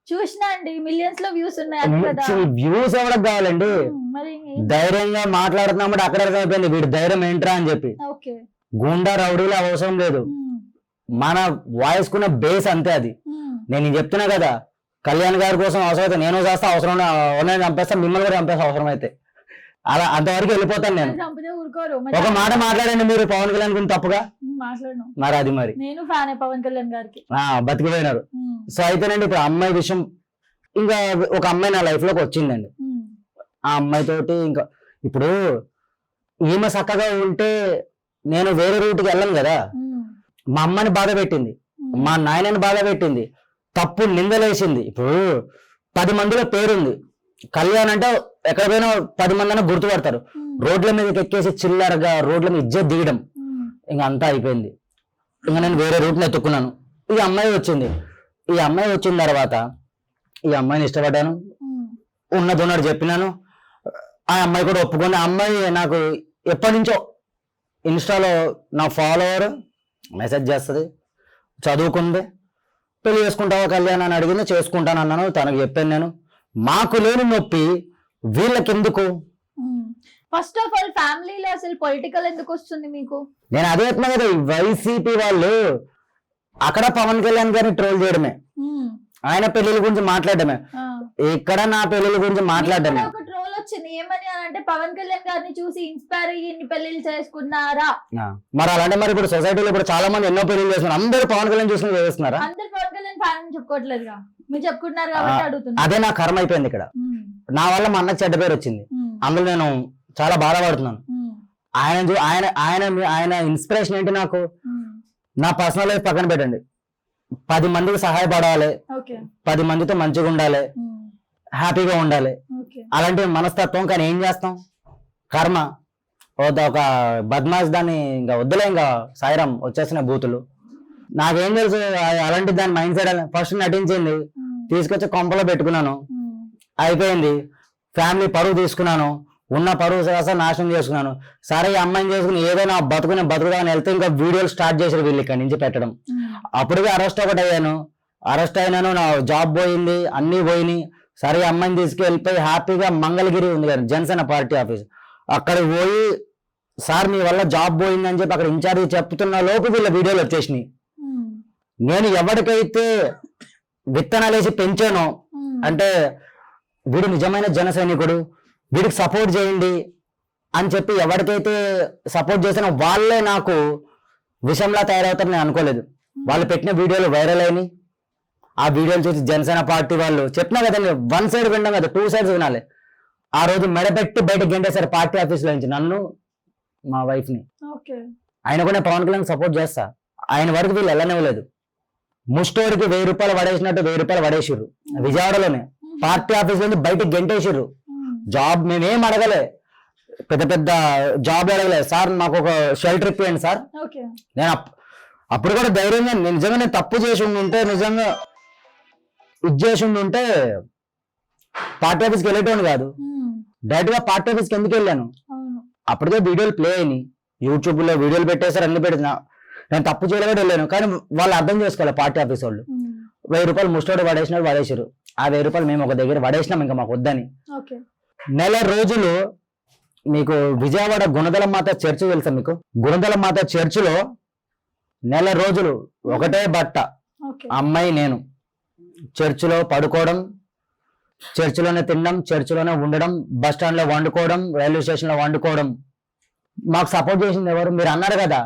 చూసినా అండి, మిలియన్స్ లో వ్యూస్ ఉన్నాయి. వ్యూస్ ఎవరికి కావాలండి? మరి ధైర్యంగా మాట్లాడుతున్నామంటే అక్కడ అయిపోయింది, వీడి ధైర్యం ఏంట్రా అని చెప్పి. గుండా రౌడీలు అవసరం లేదు, మన వాయిస్ కున్న బేస్ అంతే అది. నేను చెప్తున్నా కదా, కళ్యాణ్ గారి కోసం అవసరమైతే నేను చేస్తా, అవసరం చంపేస్తా, మిమ్మల్ని కూడా చంపేస్తా అవసరం అయితే. అలా అంతవరకు వెళ్ళిపోతాను నేను. ఒక మాట మాట్లాడండి మీరు పవన్ కళ్యాణ్ గురించి తప్పుగా మరి అది మరి నేను ఫ్యాన్ పవన్ కళ్యాణ్ గారికి బతికిపోయినారు. సో అయితేనండి ఇప్పుడు అమ్మాయి విషయం, ఇంకా ఒక అమ్మాయి నా లైఫ్ లోకి వచ్చిందండి. ఆ అమ్మాయి తోటి ఇంకా ఇప్పుడు ఈమె చక్కగా ఉంటే నేను వేరే రూట్కి వెళ్ళను కదా. మా అమ్మని బాధ పెట్టింది, మా నాయనని బాధ పెట్టింది, తప్పు నిందలేసింది. ఇప్పుడు 10 మందిలో పేరుంది, కళ్యాణ్ అంటే ఎక్కడ పోయినా 10 మంది అయినా గుర్తుపడతారు. రోడ్ల మీదకి ఎక్కేసి చిల్లరగా రోడ్ల మీద ఇజ్జత్ దిగడం, ఇంకా అంతా అయిపోయింది. ఇంకా నేను వేరే రూట్ని ఎత్తుకున్నాను. ఈ అమ్మాయి వచ్చింది, ఈ అమ్మాయి వచ్చిన తర్వాత ఈ అమ్మాయిని ఇష్టపడ్డాను, ఉన్నదొన్నట్టు చెప్పినాను. ఆ అమ్మాయి కూడా ఒప్పుకొని, ఆ అమ్మాయి నాకు ఎప్పటి నుంచో ఇన్స్టాలో నా ఫాలోవర్ మెసేజ్ చేస్తుంది, చదువుకుంది, పెళ్లి చేసుకుంటావా కళ్యాణ్ అని అడిగింది, చేసుకుంటాను అన్నాను. తనకు చెప్పాను నేను, మాకు లేని నొప్పి వీళ్ళకెందుకు? ఫస్ట్ ఆఫ్ ఆల్ ఫ్యామిలీలో అసలు పొలిటికల్ ఎందుకు వస్తుంది మీకు? నేను అదే చెప్తున్నా కదా, వైసీపీ వాళ్ళు అక్కడ పవన్ కళ్యాణ్ గారిని ట్రోల్ చేయడమే, ఆయన పెళ్లిళ్ళ గురించి మాట్లాడడమే, ఇక్కడ నా పెళ్లిళ్ళ గురించి మాట్లాడడమే. ఒక ట్రోల్ వచ్చింది, ఏమని అంటే పవన్ కళ్యాణ్ గారిని చూసి ఇన్స్పైర్ అయ్యి ఇన్ని పెళ్లిళ్ళు చేసుకున్నారా? మరి అలాంటి మరి ఇప్పుడు సొసైటీలో ఇప్పుడు చాలా మంది ఎన్నో పెళ్లిళ్ళు చేస్తున్నారు, అందరూ పవన్ కళ్యాణ్ చూసుకుని చేస్తున్నారా? అందరు పవన్ కళ్యాణ్ ఫ్యాన్ అని చెప్పుకోవట్లేదుగా, మీరు చెప్పుకుంటున్నారు కాబట్టి అడుగుతున్నా. అదే నా కర్మ అయిపోయింది ఇక్కడ, నా వల్ల మా అన్నకి చెడ్డ పేరు వచ్చింది, అందులో నేను చాలా బాధపడుతున్నాను. ఆయన ఇన్స్పిరేషన్ ఏంటి నాకు? నా పర్సనల్ లైఫ్ పక్కన పెట్టండి, 10 మందికి సహాయపడాలి, 10 మందితో మంచిగా ఉండాలి, హ్యాపీగా ఉండాలి, అలాంటి మనస్తత్వం. కానీ ఏం చేస్తాం, కర్మ. ఒక బద్మాష్ దాన్ని ఇంకా వద్దులే, ఇంకా సాయిరాం వచ్చేసిన బూతులు. నాకేం తెలుసు అలాంటి దాని మైండ్ సెట్. ఫస్ట్ నటించింది, తీసుకొచ్చి కొంపలో పెట్టుకున్నాను, అయిపోయింది. ఫ్యామిలీ పరువు తీసుకున్నాను, ఉన్న పరువు నాశనం చేసుకున్నాను. సరే ఈ అమ్మాయిని చేసుకుని ఏదైనా బతుకుదామని వెళ్తే ఇంకా వీడియోలు స్టార్ట్ చేశారు వీళ్ళు ఇక్కడి నుంచి పెట్టడం. అప్పటికే అరెస్ట్ ఒకటి అయ్యాను, అరెస్ట్ అయినాను, నా జాబ్ పోయింది, అన్ని పోయినాయి. సరే ఈ అమ్మాయిని తీసుకెళ్ళిపోయి హ్యాపీగా మంగళగిరి ఉంది కదా జనసేన పార్టీ ఆఫీస్, అక్కడికి పోయి సార్ మీ వల్ల జాబ్ పోయిందని చెప్పి అక్కడ ఇన్ఛార్జ్ చెప్తున్న లోపు వీళ్ళ వీడియోలు వచ్చేసినాయి. నేను ఎవరికైతే విత్తనాలు వేసి పెంచానో, అంటే వీడు నిజమైన జన సైనికుడు, వీడికి సపోర్ట్ చేయండి అని చెప్పి ఎవరికైతే సపోర్ట్ చేసినా వాళ్ళే నాకు విషంలా తయారవుతారు నేను అనుకోలేదు. వాళ్ళు పెట్టిన వీడియోలు వైరల్ అయినాయి, ఆ వీడియోలు చూసి జనసేన పార్టీ వాళ్ళు చెప్పినా కదండి, 1 సైడ్ వినడం కదా, 2 సైడ్స్ వినాలి. ఆ రోజు మెడపెట్టి బయటకు గెంటేశారు పార్టీ ఆఫీస్ లో నుంచి నన్ను, మా వైఫ్ ని. ఆయన కూడా పవన్ కళ్యాణ్ సపోర్ట్ చేస్తా, ఆయన వరకు వీళ్ళు వెళ్ళనివ్వలేదు. ముస్టోడికి 1000 రూపాయలు పడేసినట్టు 1000 రూపాయలు పడేసిర్రు విజయవాడలోనే, పార్టీ ఆఫీస్ నుంచి బయటకు గెంటేసిర్రు. జాబ్ మేమేం అడగలే, పెద్ద పెద్ద జాబ్ అడగలే. సార్ మాకు ఒక షెల్టర్ ఇప్పియండి సార్. నేను అప్పుడు కూడా ధైర్యంగా, నిజంగా నేను తప్పు చేసి ఉంటే, నిజంగా ఇది చేసి ఉంటే పార్టీ ఆఫీస్కి వెళ్ళేటోని కాదు, డైరెక్ట్ గా పార్టీ ఆఫీస్కి ఎందుకు వెళ్ళాను? అప్పటికే వీడియోలు ప్లే అయినాయి, యూట్యూబ్ లో వీడియోలు పెట్టేశారు, అన్ని పెట్టిన. నేను తప్పు చేయలేక వెళ్ళాను, కానీ వాళ్ళు అర్థం చేసుకోవాలి పార్టీ ఆఫీస్ వాళ్ళు. 1000 రూపాయలు ముస్టోడు పడేసినాడు, పడేసారు. ఆ 1000 రూపాయలు మేము ఒక దగ్గర పడేసినాం, ఇంకా మాకు వద్దని. నెల రోజులు మీకు విజయవాడ గుణదల మాత చర్చ్ తెలుసా మీకు? గుణదల మాత చర్చిలో నెల రోజులు ఒకటే బట్ట, అమ్మాయి నేను చర్చిలో పడుకోవడం, చర్చిలోనే తినడం, చర్చిలోనే ఉండడం, బస్ స్టాండ్ లో వండుకోవడం, రైల్వే స్టేషన్ లో వండుకోవడం. మాకు సపోర్ట్ చేసింది ఎవరు? మీరు అన్నారు కదా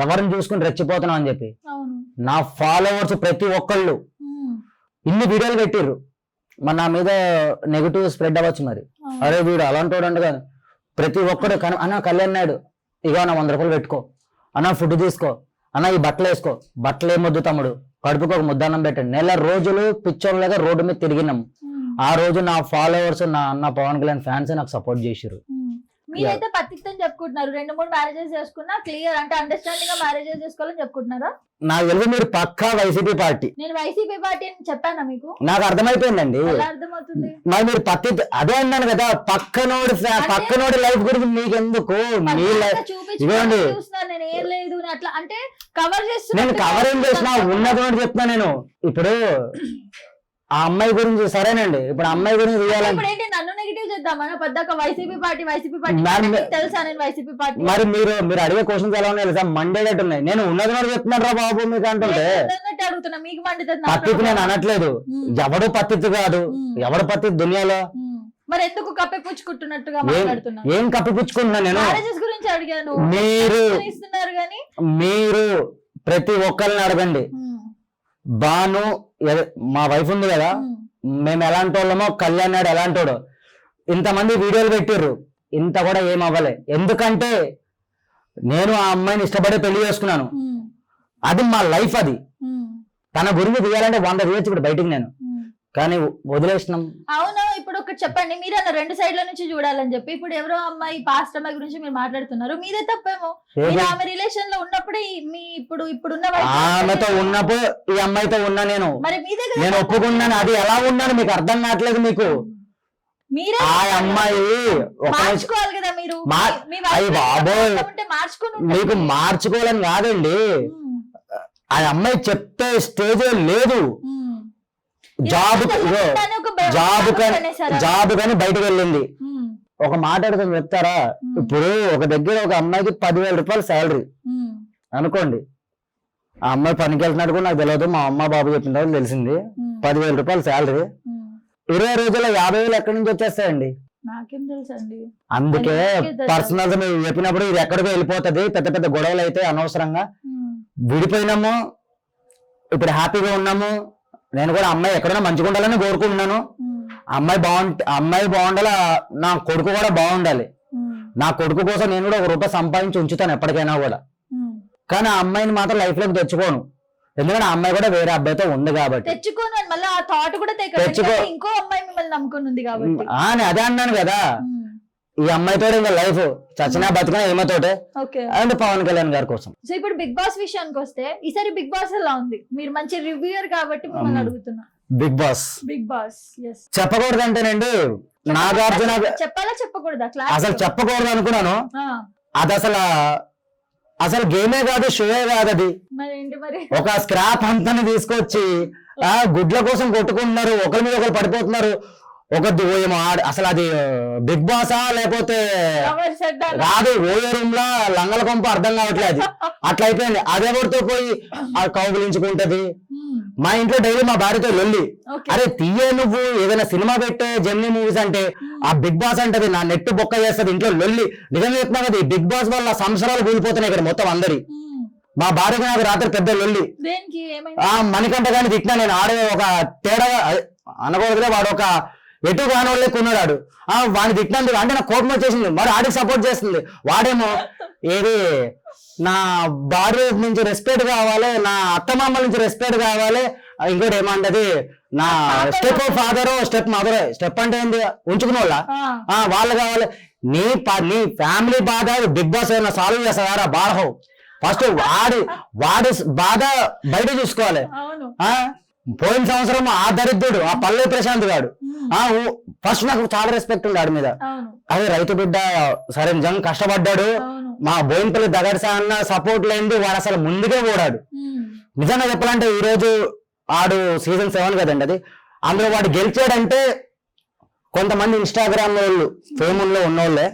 ఎవరిని చూసుకుని రెచ్చిపోతున్నాం అని చెప్పి. అవును. నా ఫాలోవర్స్ ప్రతి ఒక్కళ్ళు ఉమ్. ఇన్ని వీడియోలు పెట్టిర్రు. మరి నా మీద నెగిటివ్ స్ప్రెడ్ అవ్వచ్చు. మరి అవును. అరే వీడు అలాంటి వాడు అంట కదా. ప్రతి ఒక్కడు అన్న కళ్యాణ్ నాయుడు ఇగో నా 100 రూపాయలు పెట్టుకో, అన్న ఫుడ్ తీసుకో, అన్న ఈ బట్టలు వేసుకో, బట్టలు ఏమొద్దు తమ్ముడు, కడుపుకు ఒక ముద్దన్నం పెట్టండి. నెల రోజులు పిచ్చోళ్ళగా రోడ్డు మీద తిరిగినాం. ఉమ్. ఆ రోజు నా ఫాలోవర్స్, నా అన్న పవన్ కళ్యాణ్ ఫ్యాన్స్ నాకు సపోర్ట్ చేసిర్రు. ఉమ్. మీరైతే పత్తితో చెప్పుకుంటున్నారు 2-3 మ్యారేజెస్ చేసుకున్నా క్లియర్ అంటే అండర్స్టాండింగ్ గా మ్యారేజెస్ చేసుకోవాలని చెప్పుకుంటున్నారా? నాకు తెలుసు మీరు పక్కా వైసీపీ పార్టీ. నేను వైసీపీ పార్టీ అని చెప్పానా మీకు? నాకు అర్థమైపోయిందండి. ఎలా అర్థమవుతుంది? మరి మీరు పత్తి అదే అన్నాను కదా, పక్కనోడి లైఫ్ గురించి మీకెందుకు? మీ లైఫ్ ఇవ్వండి. చూస్తున్నారు నేను ఏం లేదు అని అట్లా అంటే కవర్ నేను చేస్తున్నా. కవర్ ఏం చేసినా ఉన్నది చెప్తున్నా. నేను ఇప్పుడు ఆ అమ్మాయి గురించి సరేనండి, ఇప్పుడు ఆ అమ్మాయి గురించి తీయాలంటే ఇప్పుడు ఏంటి నన్ను నెగిటివ్ చేద్దామా? పద్దాక వైసీపీ పార్టీ మ్యామ్, తెలుసా నేను వైసీపీ పార్టీ? మరి మీరు అడిగే క్వశ్చన్స్ ఎలా ఉన్నాయి తెలుసా? మండేటట్టు ఉన్నాయి. నేను ఉన్నది చెప్తున్నాను రా బాబు మీకు అంటుంటే. అడుగుతున్నా మీకు మండుతుంది. పత్తికి నేను అనట్లేదు. ఎవడు పత్తిత్తు కాదు, ఎవడు పత్తి దునియాలో. మరి ఎందుకు కప్పిపుచ్చుకుంటున్నట్టుగా మాట్లాడుతున్నా? ఏం కప్పిపుచ్చుకుంటున్నా నేను? మ్యారేజెస్ గురించి అడిగాను. మీరు ఇస్తున్నారు కానీ మీరు ప్రతి ఒక్కరిని అడగండి. బాను మా వైఫ్ ఉంది కదా, మేము ఎలాంటి వాళ్ళమో, కళ్యాణ్ నాయుడు ఎలాంటి వాడు. ఇంతమంది వీడియోలు పెట్టిర్రు, ఇంత కూడా ఏం అవ్వలే. ఎందుకంటే నేను ఆ అమ్మాయిని ఇష్టపడే పెళ్లి చేసుకున్నాను. అది మా లైఫ్. అది తన గురించి తీయాలంటే 100 తీయచ్చు ఇప్పుడు బయటికి నేను, కానీ వదిలేసినాం. అవును. ఇప్పుడు ఒకటి చెప్పండి, మీరు అన్న 2 సైడ్ల నుంచి చూడాలని చెప్పి. ఇప్పుడు ఎవరో అమ్మాయి పాస్ట్ అమ్మాయి గురించి మీరు మాట్లాడుతున్నారు, మీదే తప్పేమో. మీరు ఆమె రిలేషన్ లో ఉన్నప్పుడే మీ ఇప్పుడున్న ఆమెతో ఉన్నప్పుడు ఈ అమ్మాయితో ఉన్నా నేను, మరి మీదే కదా నేను ఒప్పుకున్నాను. అది ఎలా ఉన్నాను మీకు అర్థం కావట్లేదు మీకు. మీరే ఆ అమ్మాయి మార్చుకోవాలి కదా మీరు. అయ్యి బాబోయ్, మార్చుకుని మీకు మార్చుకోవాలని కాదండి, ఆ అమ్మాయి చెప్పే స్టేజ్ లేదు. జాబ్ కానీ బయటకు వెళ్ళింది. ఒక మాట అడుగుతుంది చెప్తారా? ఇప్పుడు ఒక దగ్గర ఒక అమ్మాయికి 10,000 రూపాయలు శాలరీ అనుకోండి. ఆ అమ్మాయి పనికి వెళ్తున్నాడు కూడా నాకు తెలియదు, మా అమ్మ బాబు చెప్పిన తెలిసింది. 10,000 రూపాయలు శాలరీ, 20 రోజుల్లో 50,000 ఎక్కడి నుంచి వచ్చేస్తాయండి? నాకేం తెలుసు అండి. అందుకే పర్సనల్ గా మీరు చెప్పినప్పుడు ఇది ఎక్కడికో వెళ్ళిపోతుంది. పెద్ద పెద్ద గొడవలు అయితే అనవసరంగా. విడిపోయినాము, ఇప్పుడు హ్యాపీగా ఉన్నాము. నేను కూడా అమ్మాయి ఎక్కడైనా మంచిగా ఉండాలని కోరుకుంటున్నాను. అమ్మాయి బాగుండాలి, నా కొడుకు కూడా బాగుండాలి. నా కొడుకు కోసం నేను కూడా 1 రూపాయి సంపాదించి ఉంచుతాను ఎప్పటికైనా కూడా. కానీ ఆ అమ్మాయిని మాత్రం లైఫ్ లోకి తెచ్చుకోను, ఎందుకంటే ఆ అమ్మాయి కూడా వేరే అబ్బాయితో ఉంది కాబట్టి. తెచ్చుకోను మళ్ళీ ఆ థాట్ కూడా ఇంకో అమ్మాయి మిమ్మల్ని నమ్ముకొని ఉంది కాబట్టి. అదే అన్నాను కదా, ఈ అమ్మాయితో ఇంకా లైఫ్ చచ్చినా బతికినా ఏమతోటే. అండ్ పవన్ కళ్యాణ్ గారి కోసం. సో ఇప్పుడు బిగ్ బాస్ విషయానికి వస్తే, ఈసారి బిగ్ బాస్ ఎలా ఉంది? మీరు మంచి రివ్యూయర్ కాబట్టి మిమ్మల్ని అడుగుతున్నా. బిగ్ బాస్ చెప్పకూడదంటేనండి, నాగార్జున చెప్పాలా చెప్పకూడదా? అసలు చెప్పకూడదు అనుకున్నాను. అది అసలు గేమే కాదు, షోయే కాదు. అది ఒక స్క్రాప్ అంతాన్ని తీసుకొచ్చి గుడ్ల కోసం కొట్టుకుంటున్నారు, ఒకరి మీద ఒకరు పడిపోతున్నారు. అసలు అది బిగ్ బాసా లేకపోతే రాదు, ఓయో రూమ్ లా లంగల కొంప అర్థం కావట్లేదు. అట్లా అయిపోయింది. అదెవరితో పోయి కౌగులించుకుంటది. మా ఇంట్లో డైలీ మా భార్యతో లొల్లి. అరే తీయే నువ్వు ఏదైనా సినిమా పెట్టే జెమినీ మూవీస్ అంటే, ఆ బిగ్ బాస్ అంటది నా నెట్ బొక్క చేస్తుంది, ఇంట్లో లొల్లి. నిజంగా చెప్తున్నా కదా, ఈ బిగ్ బాస్ వల్ల సంవత్సరాలు కూలిపోతున్నాయి ఇక్కడ మొత్తం అందరి. మా భార్యకి నాకు రాత్రి పెద్ద లొల్లి. మణికంఠ గాని తిట్టినా నేను. ఆడే ఒక తేడా అనకూడదులే, వాడు ఒక ఎటు కానోళ్ళే కొన్నాడు. వాడిని తిట్టినందుకు అంటే నాకు కోపం వచ్చేసింది. మరి ఆడికి సపోర్ట్ చేస్తుంది. వాడేమో ఏది నా భార్య నుంచి రెస్పెక్ట్ కావాలి, నా అత్తమామల నుంచి రెస్పెక్ట్ కావాలి, ఇంకోటి ఏమంటది నా step father step mother. Step అంటే ఏంటి? ఉంచుకున్న వాళ్ళు కావాలి. నీ ఫ్యామిలీ బాధ బిగ్ బాస్ ఏమైనా సాల్వ్ చేస్తారా? బాధ ఫస్ట్ వాడి బాధ బయట చూసుకోవాలి. పోయిన సంవత్సరం ఆ దరిద్రుడు, ఆ పల్లె ప్రశాంత్ గాడు, ఫస్ట్ నాకు చాలా రెస్పెక్ట్ ఉంది ఆడి మీద. అదే రైతు బిడ్డ, సరే నిజంగా కష్టపడ్డాడు. మా బోయినపల్లి దగడ్సా అన్న సపోర్ట్ లేనిది వాడు అసలు ముందుకే పోడాడు. నిజంగా చెప్పాలంటే ఈ రోజు ఆడు సీజన్ 7 కదండి అది, అందులో వాడు గెలిచాడంటే కొంతమంది ఇన్స్టాగ్రామ్ వాళ్ళు ఫేమ్ లో ఉన్నోళ్ళే.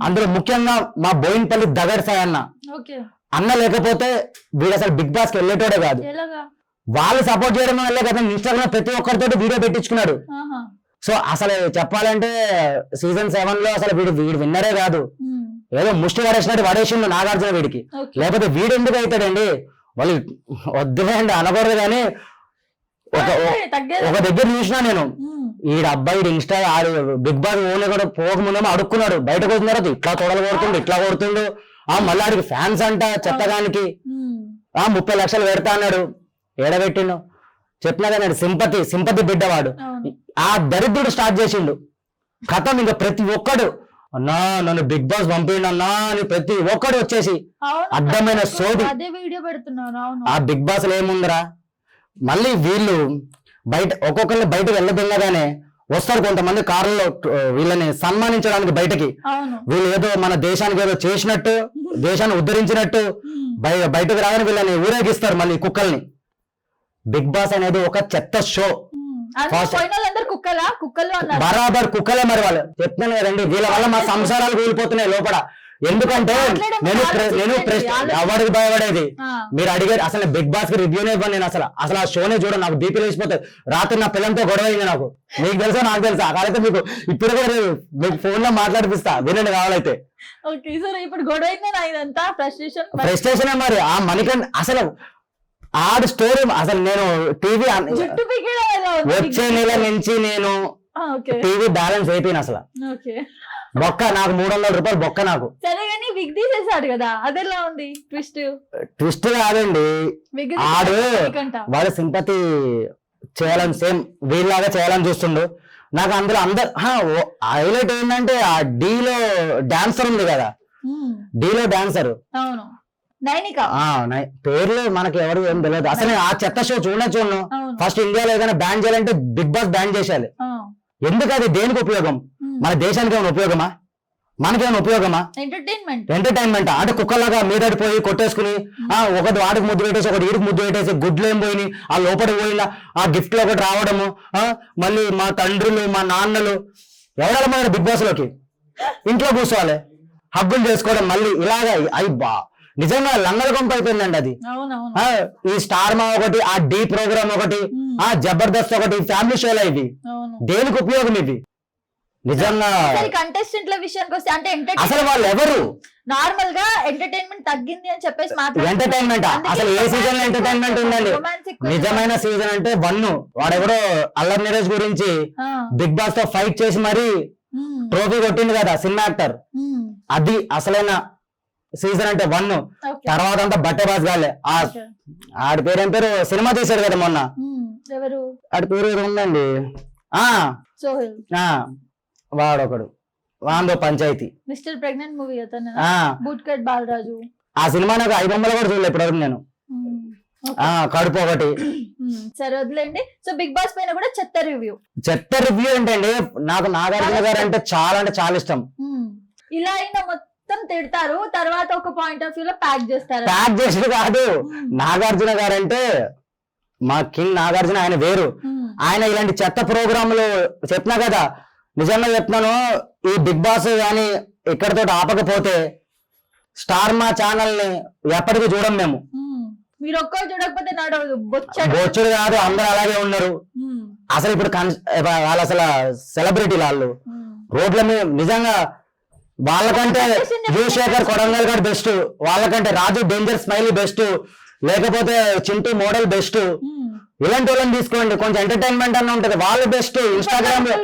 అందులో ముఖ్యంగా మా బోయినపల్లి దగడ్సా అన్న లేకపోతే వీడు అసలు బిగ్ బాస్ కి వెళ్ళేటోడే కాదు. వాళ్ళు సపోర్ట్ చేయడం వల్లే కదా ఇన్స్టాగ్రామ్ ప్రతి ఒక్కరితో వీడియో పెట్టించుకున్నాడు. సో అసలు చెప్పాలంటే సీజన్ 7 లో అసలు వీడు విన్నరే కాదు, ఏదో ముష్టి పడేసినట్టు పడేసిండు నాగార్జున వీడికి. Okay. లేకపోతే వీడు ఎందుకు అవుతాడండి, వాళ్ళు వద్దులేండి అనకూడదు కానీ ఒక దగ్గర చూసినా నేను, ఈ అబ్బాయి ఇన్స్టా ఆడు బిగ్ బాస్ ఓన్లీ కూడా పోకముందేమో అడుక్కున్నాడు, బయటకు వచ్చిన తర్వాత ఇట్లా తొడలు కొడుతుండు ఇట్లా కొడుతుండు, మళ్ళీ ఆడికి ఫ్యాన్స్ అంట చెత్తగానికి 30 లక్షలు పెడతా అన్నాడు. ఏడబెట్టిండు చెప్పినా కానీ సింపతి బిడ్డవాడు. ఆ దరిద్రుడు స్టార్ట్ చేసిండు కథం. ఇంకా ప్రతి ఒక్కడు అన్నా నన్ను బిగ్ బాస్ పంపిండు అన్నా అని ప్రతి ఒక్కడు వచ్చేసి అడ్డమైన సోది. ఆ బిగ్ బాస్ లో ఏముందిరా, మళ్ళీ వీళ్ళు బయట ఒక్కొక్కరిని బయటకు వెళ్ళగానే వస్తారు కొంతమంది కారులో వీళ్ళని సన్మానించడానికి బయటకి. వీళ్ళు ఏదో మన దేశానికి ఏదో చేసినట్టు, దేశాన్ని ఉద్ధరించినట్టు బయటకు రాగానే వీళ్ళని ఊరేగిస్తారు మళ్ళీ కుక్కల్ని. బిగ్ బాస్ అనేది ఒక చెత్త షో. బరాబర్ కుక్కలే మరి వాళ్ళు. చెప్తున్నాను కదండి, వీళ్ళ వల్ల మా సంసారాలు కూలిపోతున్నాయి లోపల. ఎందుకంటే నేను ఎవరికి భయపడేది మీరు అడిగారు. అసలు బిగ్ బాస్ కి రివ్యూనే ఇవ్వను నేను. అసలు ఆ షోనే చూడ, నాకు బీపీ లేచిపోతుంది. రాత్రి నా పిల్లలతో గొడవ అయింది నాకు. మీకు తెలుసా నాకు తెలుసా, అక్కడైతే మీకు ఇప్పుడు కూడా మీకు ఫోన్ లో మాట్లాడిపిస్తా వినండి కావాలైతే. ఫ్రస్ట్రేషన్ మరి ఆ మణికంఠ అసలు ఆడు స్టోరీ అసలు నేను టీవీ వచ్చే నెల నుంచి నేను టీవీ బ్యాలెన్స్ అయిపోయిన అసలు బొక్క నాకు 300 రూపాయలు బొక్క నాకు. ట్విస్ట్ కాదండి, ఆడు వాడు సింపతి చేయాలని సేమ్ వీళ్ళలాగా చేయాలని చూస్తుండు. నాకు అందులో హైలైట్ ఏంటంటే ఆ డీలో డాన్సర్ ఉంది కదా, డీలో డాన్సర్ పేర్లు మనకి ఎవరు ఏం తెలియదు. అసలు ఆ చెత్త షో చూడను. ఫస్ట్ ఇండియాలో ఏదైనా బ్యాన్ చేయాలంటే బిగ్ బాస్ బ్యాన్ చేసేయాలి. ఎందుకు అది దేనికి ఉపయోగం? మన దేశానికి ఏమైనా ఉపయోగమా, మనకేమైనా ఉపయోగమా? ఎంటర్టైన్మెంట్ అంటే కుక్కలాగా మీదడిపోయి కొట్టేసుకుని ఒకటి వాడికి ముద్దు పెట్టేసి ఒకటి వీడికి ముద్దు పెట్టేసి గుడ్లు ఏం పోయి ఆ లోపలికి పోయిన ఆ గిఫ్ట్ లో ఒకటి రావడము. మళ్ళీ మా తండ్రులు మా నాన్నలు ఎవరెళ్ళ బిగ్ బాస్ లోకి ఇంట్లో కూర్చోవాలి, హబ్బులు చేసుకోవడం మళ్ళీ ఇలాగా. అయ్యా నిజంగా లంగల కొంప అయిపోయిందండి అది. ఈ స్టార్ మా ఒకటి, ఆ డి ప్రోగ్రామ్ ఒకటి, ఆ జబర్దస్త్ ఒకటి, ఫ్యామిలీ షోలు ఇవి దేనికి ఉపయోగం ఇవి నిజంగా? కంటెస్టెంట్ల విషయానికి వస్తే అంటే అసలు వాళ్ళు ఎవరు నార్మల్ గా ఎంటర్టైన్మెంట్ తగ్గింది అని చెప్పేసి ఎంటర్టైన్మెంట్ అసలు ఏ సీజన్ లో ఎంటర్టైన్మెంట్ ఉందండి? నిజమైన సీజన్ అంటే 1 వాడెవడో అల్లరి నీరజ్ గురించి బిగ్ బాస్ తో ఫైట్ చేసి మరి ట్రోఫీ కొట్టింది కదా సినిమా యాక్టర్. అది అసలైన సీజన్ అంటే 1. తర్వాత అంతా బట్టే బాస్ గాలే. ఆడి పేరు పేరు సినిమా తీశాడు కదా మొన్న, ఆడి పేరు ఏదో ఉందండి, వాడొకడు వాందో పంచాయతీ mister pregnant movie bootcut Balaraju. ఆ సినిమా నాకు 5 బొమ్మలు కూడా చూడలేదు ఇప్పటివరకు నేను. కడుపు ఒకటి. సరే వదిలేండి. సో బిగ్ బాస్ పైన కూడా చెత్త రివ్యూ ఏంటండి, నాకు నాగార్జున గారు అంటే చాలా ఇష్టం. ఇలా అయినా మొత్తం తిడతారు, తర్వాత ఒక పాయింట్ ఆఫ్ వ్యూ లో ప్యాక్ చేస్తారు. ప్యాక్ చేసేది కాదు, నాగార్జున గారు అంటే మా కింగ్ నాగార్జున, ఆయన వేరు. ఆయన ఇలాంటి చెత్త ప్రోగ్రాంలు చెప్పినా కదా, నిజంగా చెప్తున్నాను, ఈ బిగ్ బాస్ కానీ ఇక్కడతో ఆపకపోతే స్టార్ మా ఛానల్ ని ఎప్పటికీ చూడం మేము. మీరు ఒక్కరు చూడకపోతే బొచ్చుడు కాదు, అందరూ అలాగే ఉన్నారు. అసలు ఇప్పుడు వాళ్ళు అసలు సెలబ్రిటీ వాళ్ళు రోడ్ల మీద నిజంగా వాళ్ళకంటే యువశేఖర్ కొడంగల్ గారు బెస్ట్, వాళ్ళకంటే రాజు డేంజర్ స్మైలీ బెస్ట్, లేకపోతే చింటూ మోడల్ బెస్ట్. ఇలాంటి వాళ్ళని తీసుకోండి, కొంచెం ఎంటర్టైన్మెంట్ అన్న ఉంటది. వాళ్ళు బెస్ట్. ఇన్స్టాగ్రామ్ లో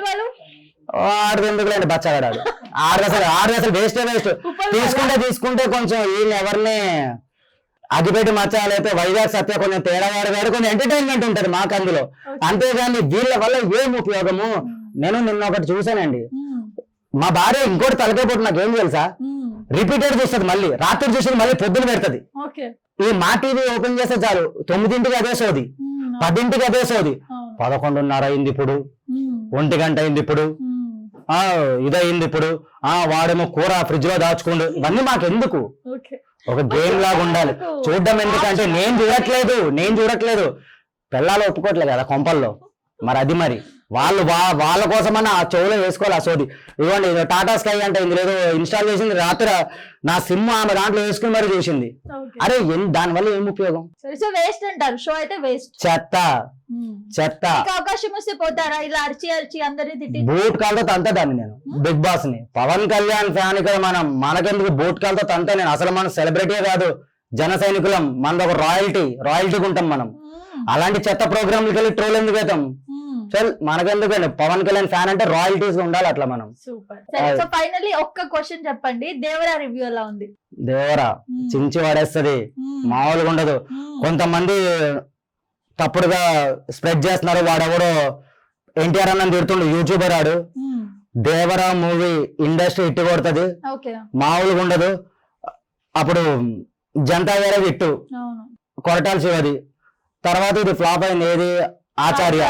ఆడది ఎందుకులేండి బచ్చగాడు, ఆడది అసలు వేస్ట్ తీసుకుంటే కొంచెం వీళ్ళు ఎవరిని అగిపెట్టి మచ్చాలైతే వైజాగ్ సత్య కొంచెం తేడాగాడు కొంచెం ఎంటర్టైన్మెంట్ ఉంటది మాకు అందులో. అంతేగాని వీళ్ళ వల్ల ఏం ఉపయోగము? నేను నిన్న ఒకటి చూసానండి, మా భార్య ఇంకోటి తలకైపోతుంది, నాకేం తెలుసా, రిపీటెడ్ చూస్తుంది, మళ్ళీ రాత్రి చూస్తుంది, మళ్ళీ పొద్దున పెడుతుంది. ఈ మా టీవీ ఓపెన్ చేస్తే చాలు 9ంటికి అదే సోది, 10ంటికి అదే సోది, 11:30 అయింది ఇప్పుడు, 1 గంట అయింది ఇప్పుడు, ఇదయింది ఇప్పుడు, వాడేమో కూర ఫ్రిడ్జ్ లో దాచుకోండు. ఇవన్నీ మాకు ఎందుకు? ఒక గేమ్ లాగా ఉండాలి చూడడం. ఎందుకంటే నేను చూడట్లేదు, పిల్లలు ఒప్పుకోవట్లేదు కదా కొంపల్లో. మరి అది మరి వాళ్ళ కోసమన్నా ఆ చెవులో వేసుకోవాలి ఆ సోది. ఇదిగోండి ఇది టాటా స్కై అంటే ఇందులో ఏదో ఇన్స్టాల్ చేసింది రాత్రి నా సిమ్ ఆమె దాంట్లో వేసుకుని మరి చూసింది. అరే దానివల్ల ఏం ఉపయోగం? సో వేస్ట్ అంటారు, షో అయితే వేస్ట్, చెత్త. అవకాశం వస్తే పోతారా ఇలా అరిచి అందరినీ తిట్టి? బూట్ కాల్తో తంతదాన్ని నేను బిగ్ బాస్ ని. పవన్ కళ్యాణ్ ఫ్యాన్ ఇక్కడ మనకెందుకు బూట్ కాల్తో తంత? నేను అసలు మనం సెలబ్రిటీ కాదు, జన సైనికులం, మనది ఒక రాయల్టీగా ఉంటాం మనం. అలాంటి చెత్త ప్రోగ్రాంలకి వెళ్ళి ట్రోల్ ఎందుకు అవుతాం? చల్ మనకెందుకండి, పవన్ కళ్యాణ్ ఫ్యాన్ అంటే రాయల్టీస్ ఉండాలి అట్లా మనం. సూపర్. సో ఫైనల్లీ ఒక్క క్వశ్చన్ చెప్పండి, దేవరా రివ్యూ ఎలా ఉంది? దేవరా చించి పడేస్తది, మామూలుగా ఉండదు. కొంతమంది తప్పుడుగా స్ప్రెడ్ చేస్తున్నారు. వాడెవడో ఎన్టీఆర్ అన్న తిడుతుండు, యూట్యూబర్ ఆడు. దేవరా మూవీ ఇండస్ట్రీ హిట్ కొడుతుంది, మామూలుగా ఉండదు. అప్పుడు జనతా గారే హిట్, కొరటాల శివది. తర్వాత ఇది ఫ్లాప్ అయింది, ఏది ఆచార్య.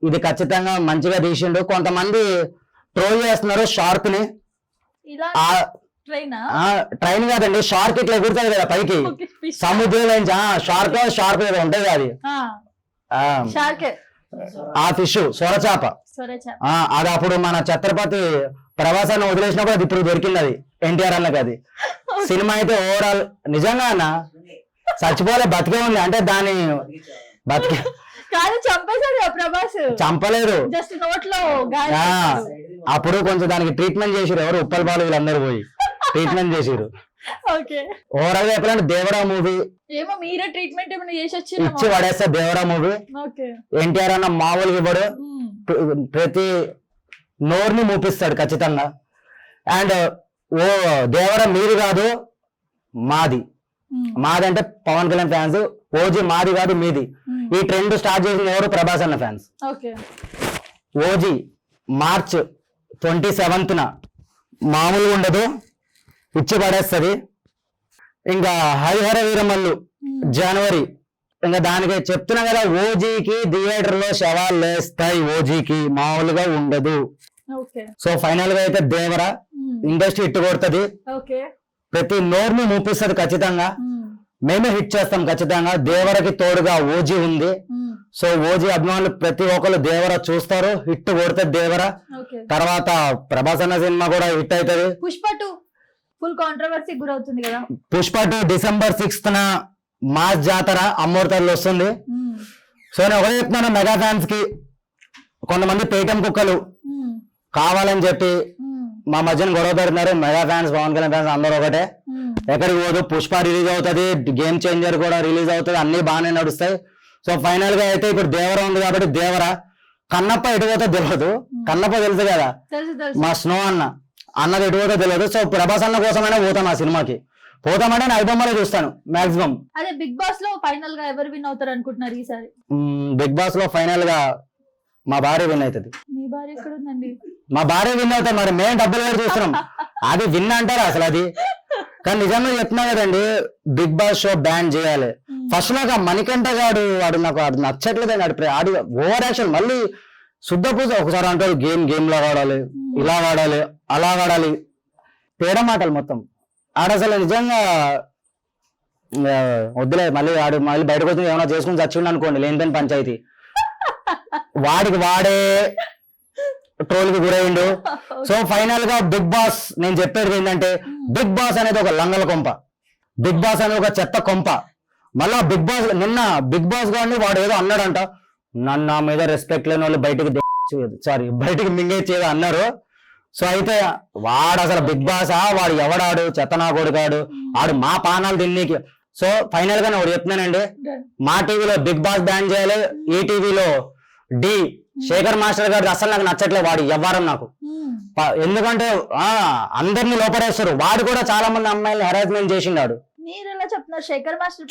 ఇది ఖచ్చితంగా మంచిగా తీసిండు. కొంతమంది ట్రోల్ చేస్తున్నారు షార్క్ ని. ట్రైన్ కాదండి, షార్క్ ఇట్లా ఎగురుతుంది కదా పైకి సముద్రంలో. షార్క్ ఏదో ఉంటది అది, ఆ ఫిష్ సొరచాప. అది అప్పుడు మన ఛత్రపతి ప్రవాసాన్ని వదిలేసినప్పుడు అది ఇప్పుడు దొరికింది, అది ఎన్టీఆర్ అన్నకి. అది సినిమా అయితే ఓవరాల్ నిజంగా అన్న చచ్చిపోలే, బతికే ఉంది. అంటే దాని బతికే చంపలేదు, అప్పుడు కొంచెం దానికి ట్రీట్మెంట్ చేసిరు. ఎవరు ఉప్పల్ బాలు వీళ్ళందరూ పోయి ట్రీట్మెంట్ చేసిరు. ఓవరాల్ గా చెప్పాలంటే దేవరా మూవీ ఇచ్చి పడేస్తా. దేవరా మూవీ ఎన్టీఆర్ అన్న మామూలుగా ఇవ్వడు, ప్రతి నోరుని మూపిస్తాడు ఖచ్చితంగా. అండ్ ఓ దేవరా మీది కాదు మాది అంటే పవన్ కళ్యాణ్ ఫ్యాన్స్. ఓజీ మాది కాదు మీది. ఈ ట్రెండ్ స్టార్ట్ చేసిన ఎవరు? ప్రభాస్ అన్న ఫ్యాన్స్. ఓజీ మార్చ్ 27న మామూలుగా ఉండదు, ఇచ్చి పడేస్తుంది. ఇంకా హరిహర వీరమల్లు జనవరి. ఇంకా దానికి చెప్తున్నా కదా, ఓజీకి థియేటర్ లో శవాలు లేస్తాయి, ఓజీకి మామూలుగా ఉండదు. సో ఫైనల్ గా అయితే దేవరా ఇండస్ట్రీ హిట్ కొడుతుంది, ప్రతి నోరుని మూపిస్తుంది ఖచ్చితంగా. మేమే హిట్ చేస్తాం ఖచ్చితంగా. దేవరకి తోడుగా ఓజీ ఉంది. సో ఓజీ అభిమానులు ప్రతి ఒక్కరు దేవర చూస్తారు, హిట్ కొడుతుంది దేవర. తర్వాత ప్రభాస్ అన్న సినిమా కూడా హిట్ అవుతుంది. పుష్ప 2 ఫుల్ కాంట్రవర్సీ గురవుతుంది కదా. పుష్ప 2 December 6th మాస్ జాతర అమ్మోర్తల్లో వస్తుంది. సో నేను ఒకటే చెప్తున్నాను మెగా ఫ్యాన్స్ కి, కొంతమంది పేటం కుక్కలు కావాలని చెప్పి మా మధ్యన గొడవ పెడుతున్నారు. Mega fans, Pawan Kalyan fans అందరూ ఒకటే. ఎక్కడికి పోదు, పుష్ప రిలీజ్ అవుతుంది, గేమ్ చేంజర్ కూడా రిలీజ్ అవుతుంది, అన్ని బాగానే నడుస్తాయి. సో ఫైనల్ గా అయితే ఇప్పుడు దేవర ఉంది కాబట్టి దేవర. కన్నప్ప ఎటుపోతే తెలియదు, కన్నప్ప తెలుసు కదా, మా స్నో అన్నది ఎటుపోతే తెలియదు. సో ప్రభాస్ అన్న కోసమైనా పోతాం ఆ సినిమాకి. పోతామంటే నేను ఐబొమ్మలే చూస్తాను మాక్సిమం. అదే బిగ్ బాస్ లో ఫైనల్ గా ఎవరు విన్ అవుతారు అనుకుంటున్నారు ఈసారి? బిగ్ బాస్ లో ఫైనల్ గా మా భార్య విన్ అవుతుంది. మీ భార్య ఎక్కడ ఉందండి? మా భార్య విన్ అవుతాం, మరి మేము డబ్బులు వేరు చూస్తున్నాం. అది విన్ అంటారా అసలు? అది కానీ నిజంగా చెప్తున్నా కదండి, బిగ్ బాస్ షో బ్యాన్ చేయాలి. ఫస్ట్ నాకు ఆ మణికంఠ గాడు వాడు నాకు నచ్చట్లేదు. ఆడి ఓవర్ యాక్షన్, మళ్ళీ శుద్ధ పూజ. ఒకసారి అంటారు గేమ్ లా వాడాలి, ఇలా వాడాలి, అలా వాడాలి, తేడా మాటలు మొత్తం. ఆడసలు నిజంగా వద్దులే, మళ్ళీ బయటకు వచ్చి ఏమైనా చేసుకుని చచ్చిండు అనుకోండి, లేని పంచాయతీ. వాడికి వాడే ట్రోల్ కి గురైండు. సో ఫైనల్ గా బిగ్ బాస్ నేను చెప్పేది ఏంటంటే, బిగ్ బాస్ అనేది ఒక లంగల కొంప, బిగ్ బాస్ అనేది ఒక చెత్త కొంప. మళ్ళా బిగ్ బాస్ నిన్న బిగ్ బాస్ గారిని వాడు ఏదో అన్నాడంట, నన్ను నా మీద రెస్పెక్ట్ లేని వాళ్ళు బయటికి మింగేసేది అన్నారు. సో అయితే వాడు అసలు బిగ్ బాస్ వాడు ఎవడాడు, చెత్తనా కొడుకాడు, ఆడు మా పానాలు తిన్నీకి. సో ఫైనల్ గా నేను చెప్తున్నానండి, మా టీవీలో బిగ్ బాస్ బ్యాన్ చేయాలి, ఈ టీవీలో డి శేఖర్ మాస్టర్ గారు అసలు నాకు నచ్చట్లేదు వాడు వ్యవహారం నాకు. ఎందుకంటే అందరినీ లోపడేస్తారు. వాడు కూడా చాలా మంది అమ్మాయిలు హెరాస్మెంట్ చేసిండాడు.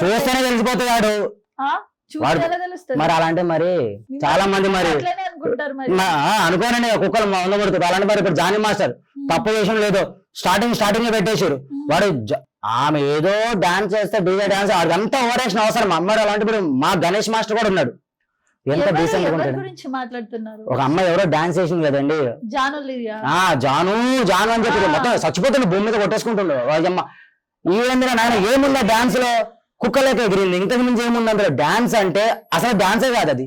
చూస్తేనే తెలిసిపోతుంది వాడు. మరి అలాంటి మరి చాలా మంది మరి అనుకోనండి కుక్కలు ఉండబడుతుంది. అలాంటి మరి ఇప్పుడు జానీ మాస్టర్ తప్పు విషయం లేదు, స్టార్టింగ్ లో పెట్టేసారు. వాడు ఆమె ఏదో డాన్స్ చేస్తే డీజే డాన్స్, అదంతా ఓవర్ యాక్షన్ అవసరం. అమ్మాడు అలాంటి ఇప్పుడు మా గణేష్ మాస్టర్ కూడా ఉన్నాడు, ఎంత డీసెంట్ గా ఉంటాడు. ఒక అమ్మాయి ఎవరో డాన్స్ చేసింది కదండి, జాను అని చెప్పి మొత్తం చచ్చిపోతుంది, భూమి మీద కొట్టేసుకుంటుండే. వాళ్ళమ్మ ఏందిరా నాయన ఏముందా డాన్స్ లో, కుక్కలేక ఎగిరింది. ఇంతకు మించి ఏముంది అందులో? డాన్స్ అంటే అసలు డాన్సే కాదు అది,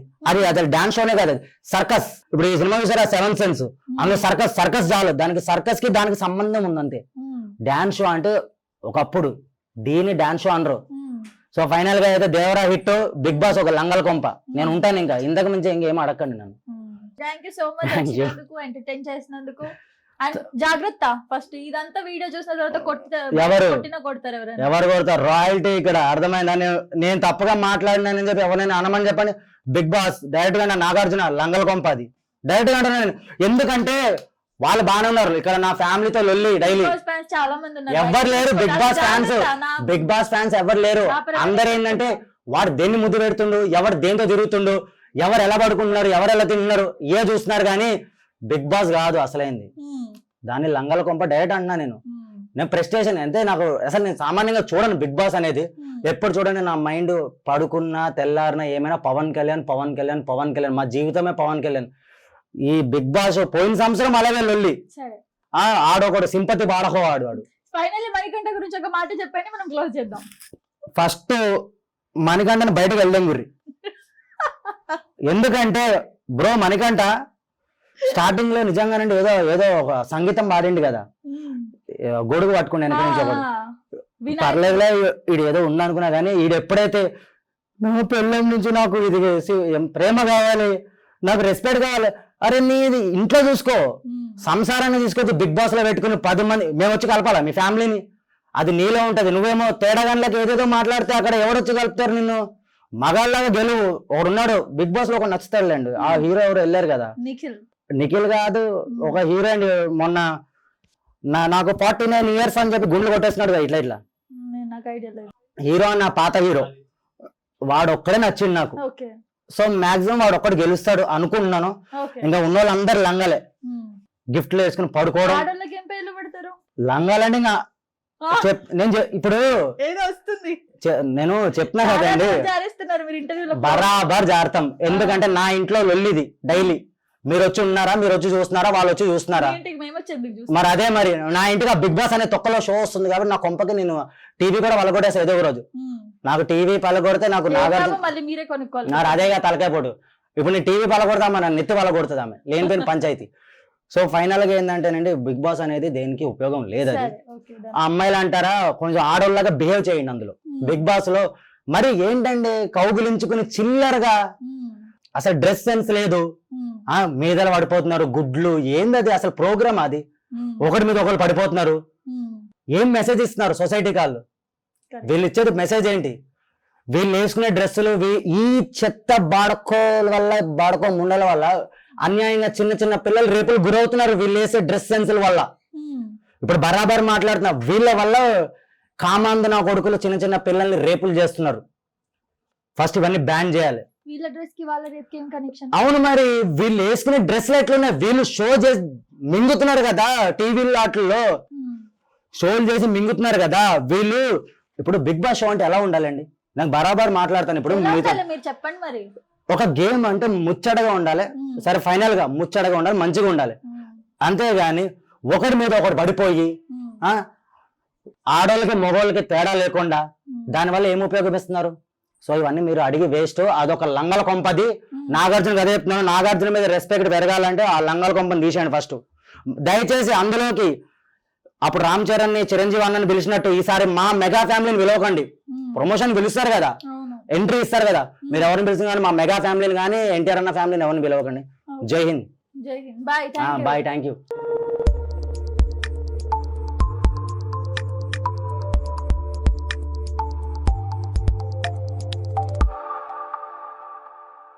అసలు డాన్స్ షోనే కాదు, అది సర్కస్. ఇప్పుడు ఈ సినిమా చూసారా సెవెన్ సెన్స్, అందులో సర్కస్ చాలు, దానికి సర్కస్ కి దానికి సంబంధం ఉందంతే. డాన్స్ షో అంటే ఒకప్పుడు, దీన్ని డాన్స్ షో అనరు. సో ఫైనల్ గా అయితే దేవరా హిట్, బిగ్ బాస్ ఒక లంగల కొంప. నేను ఉంటాను, ఇంకా ఇంతకు మించి ఇంకేం అడగండి నన్ను. Thank you so much Thank you. వచ్చినందుకు, ఎంటర్టైన్ చేసినందుకు. అండ్ జాగ్రత్త, ఫస్ట్ ఇదంతా వీడియో చూసిన తర్వాత ఎవరు? కొడతారు ఎవరైనా. ఎవరు కొడతారు? రాయల్టీ ఇక్కడ అర్థమైందా? నేను తప్పుగా మాట్లాడినానని చెప్పి ఎవరైనా అనమని చెప్పండి. బిగ్ బాస్ డైరెక్ట్ గా నాగార్జున లంగల కొంప అది డైరెక్ట్ గా అంటున్నాను నేను. ఎందుకంటే వాళ్ళు బాగానే ఉన్నారు, ఇక్కడ నా ఫ్యామిలీతో లొల్లి డైలీ. ఫ్యాన్స్ చాలా మంది ఉన్నారు. ఎవరు లేరు Bigg Boss fans, Bigg Boss fans ఎవరు లేరు. అందరు ఏంటంటే వాడు దేన్ని ముద్దు పెడుతుండు, ఎవరు దేంతో తిరుగుతుండు, ఎవరు ఎలా పడుకుంటున్నారు, ఎవరు ఎలా తింటున్నారు ఏ చూస్తున్నారు, కానీ బిగ్ బాస్ కాదు అసలైంది. దాన్ని లంగల కొంప డైరెక్ట్ అంటున్నా నేను. నేను ప్రెస్టేషన్ అంతే, నాకు అసలు నేను సామాన్యంగా చూడను బిగ్ బాస్ అనేది. ఎప్పుడు చూడండి నా మైండ్ పడుకున్నా తెల్లారినా ఏమైనా పవన్ కళ్యాణ్ పవన్ కళ్యాణ్ పవన్ కళ్యాణ్, మా జీవితమే పవన్ కళ్యాణ్. ఈ బిగ్ బాస్ పోయిన సంవత్సరం అలాగే లొల్లి. ఆడొకడు సింపతి బాడకోవాడు వాడు. ఫైనల్లీ మణికంఠ గురించి ఒక మాట చెప్పండి, మనం క్లోజ్ చేద్దాం. ఫస్ట్ మణికంఠని బయటకు వెళ్దాం గురి. ఎందుకంటే బ్రో మణికంఠ స్టార్టింగ్ లో నిజంగానండి ఏదో ఏదో ఒక సంగీతం పాడిండు కదా, గొడుగు పట్టుకుని వెనక నుంచి ఒకడు. పర్లేదులే ఈడు ఏదో ఉందనుకున్నా, కానీ ఈడు ఎప్పుడైతే నా పెళ్ళం నుంచి నాకు ఇది ప్రేమ కావాలి, నాకు రెస్పెక్ట్ కావాలి, అరే నీది ఇంట్లో చూసుకో, సంసారాన్ని తీసుకొచ్చి బిగ్ బాస్ లో పెట్టుకుని 10 మంది మేము వచ్చి కలపాలా మీ ఫ్యామిలీని? అది నీలో ఉంటది. నువ్వేమో తేడాగాన్లకి ఏదేదో మాట్లాడితే అక్కడ ఎవరొచ్చి కలుపుతారు నిన్ను? మగాళ్ళగా గెలువు. ఒకడున్నాడు బిగ్ బాస్ లో ఒక నచ్చుతాడులేండి, ఆ హీరో ఎవరు వెళ్ళారు కదా, నిఖిల్ కాదు ఒక హీరో అండి. మొన్న నాకు 49 years అని చెప్పి గుండ్లు కొట్టేస్తున్నాడు కదా ఇట్లా ఇట్లా. హీరో నా పాత హీరో, వాడు ఒక్కడే నచ్చిండు నాకు. సో మాక్సిమం వాడు ఒక్కడు గెలుస్తాడు అనుకుంటున్నాను. ఇంకా ఉన్న వాళ్ళందరూ లంగలే, గిఫ్ట్లు వేసుకుని పడుకోవడం. లంగాలండి ఇంకా ఇప్పుడు నేను చెప్పినా కదండి, బరాబర్ జాగ్రత్తం. ఎందుకంటే నా ఇంట్లో లొల్లిది డైలీ. మీరు వచ్చి ఉన్నారా, మీరు వచ్చి చూస్తున్నారా, వాళ్ళు వచ్చి చూస్తున్నారా? మరి అదే మరి నా ఇంటికి బిగ్ బాస్ అనే తొక్కలో షో వస్తుంది కాబట్టి నా కొంపకి నేను టీవీ కూడా పలగొట్టేసి ఏదో ఒక రోజు. నాకు టీవీ పలగొడితే నాకు నాగార్జున అదేగా తలకాయ పోటు. ఇప్పుడు నేను టీవీ పలగొడతామా, నన్ను నెత్తి పలగొడుతుంది ఆమె, లేనిపోయిన పంచాయతీ. సో ఫైనల్ గా ఏంటంటేనండి బిగ్ బాస్ అనేది దేనికి ఉపయోగం లేదు. అది ఆ అమ్మాయిలు అంటారా కొంచెం ఆడోళ్ళగా బిహేవ్ చేయండి అందులో బిగ్ బాస్ లో. మరి ఏంటండి కౌగులించుకుని చిల్లరగా, అసలు డ్రెస్ సెన్స్ లేదు, మీదలు పడిపోతున్నారు, గుడ్లు ఏంది అది అసలు ప్రోగ్రామ్? అది ఒకరి మీద ఒకరు పడిపోతున్నారు. ఏం మెసేజ్ ఇస్తున్నారు సొసైటీ వాళ్ళు? వీళ్ళు ఇచ్చేది మెసేజ్ ఏంటి? వీళ్ళు వేసుకునే డ్రెస్సులు ఈ చెత్త బాడకోల వల్ల, బాడకో ముండల వల్ల అన్యాయంగా చిన్న చిన్న పిల్లలు రేపులు గురవుతున్నారు వీళ్ళు వేసే డ్రెస్ సెన్సుల వల్ల. ఇప్పుడు బరాబర్ మాట్లాడుతున్నా, వీళ్ళ వల్ల కామాంధన కొడుకులు చిన్న చిన్న పిల్లల్ని రేపులు చేస్తున్నారు. ఫస్ట్ ఇవన్నీ బ్యాన్ చేయాలి. అవును, మరి వీళ్ళు వేసుకునే డ్రెస్లు ఎట్లున్నాయి? వీళ్ళు షో చేసి మింగుతున్నారు కదా టీవీలో, వాటిల్లో షోలు చేసి మింగుతున్నారు కదా వీళ్ళు. ఇప్పుడు బిగ్ బాస్ షో అంటే ఎలా ఉండాలండి? నాకు బరాబర్ మాట్లాడతాను. ఇప్పుడు చెప్పండి మరి. ఒక గేమ్ అంటే ముచ్చటగా ఉండాలి, సరే ఫైనల్ గా ముచ్చటగా ఉండాలి, మంచిగా ఉండాలి. అంతేగాని ఒకరి మీద ఒకటి పడిపోయి ఆడోళ్ళకి మగవాళ్ళకి తేడా లేకుండా దానివల్ల ఏం ఉపయోగమిస్తున్నారు? సో ఇవన్నీ మీరు అడిగి వేస్ట్. అదొక లంగల కొంపది. నాగార్జున అదే చెప్తున్నాను, నాగార్జున మీద రెస్పెక్ట్ పెరగాలంటే ఆ లంగల కొంపని తీసేయండి ఫస్ట్. దయచేసి అందులోకి అప్పుడు రామ్ చరణ్ ని చిరంజీవి అన్నని పిలిచినట్టు ఈసారి మా మెగా ఫ్యామిలీని పిలవకండి. ప్రమోషన్ పిలుస్తారు కదా, ఎంట్రీ ఇస్తారు కదా, మీరు ఎవరిని పిలిచిన కానీ మా మెగా ఫ్యామిలీని కానీ ఎన్టీఆర్ అన్న ఫ్యామిలీని ఎవరిని పిలవకండి. జై హింద్, బాయ్, థ్యాంక్ యూ.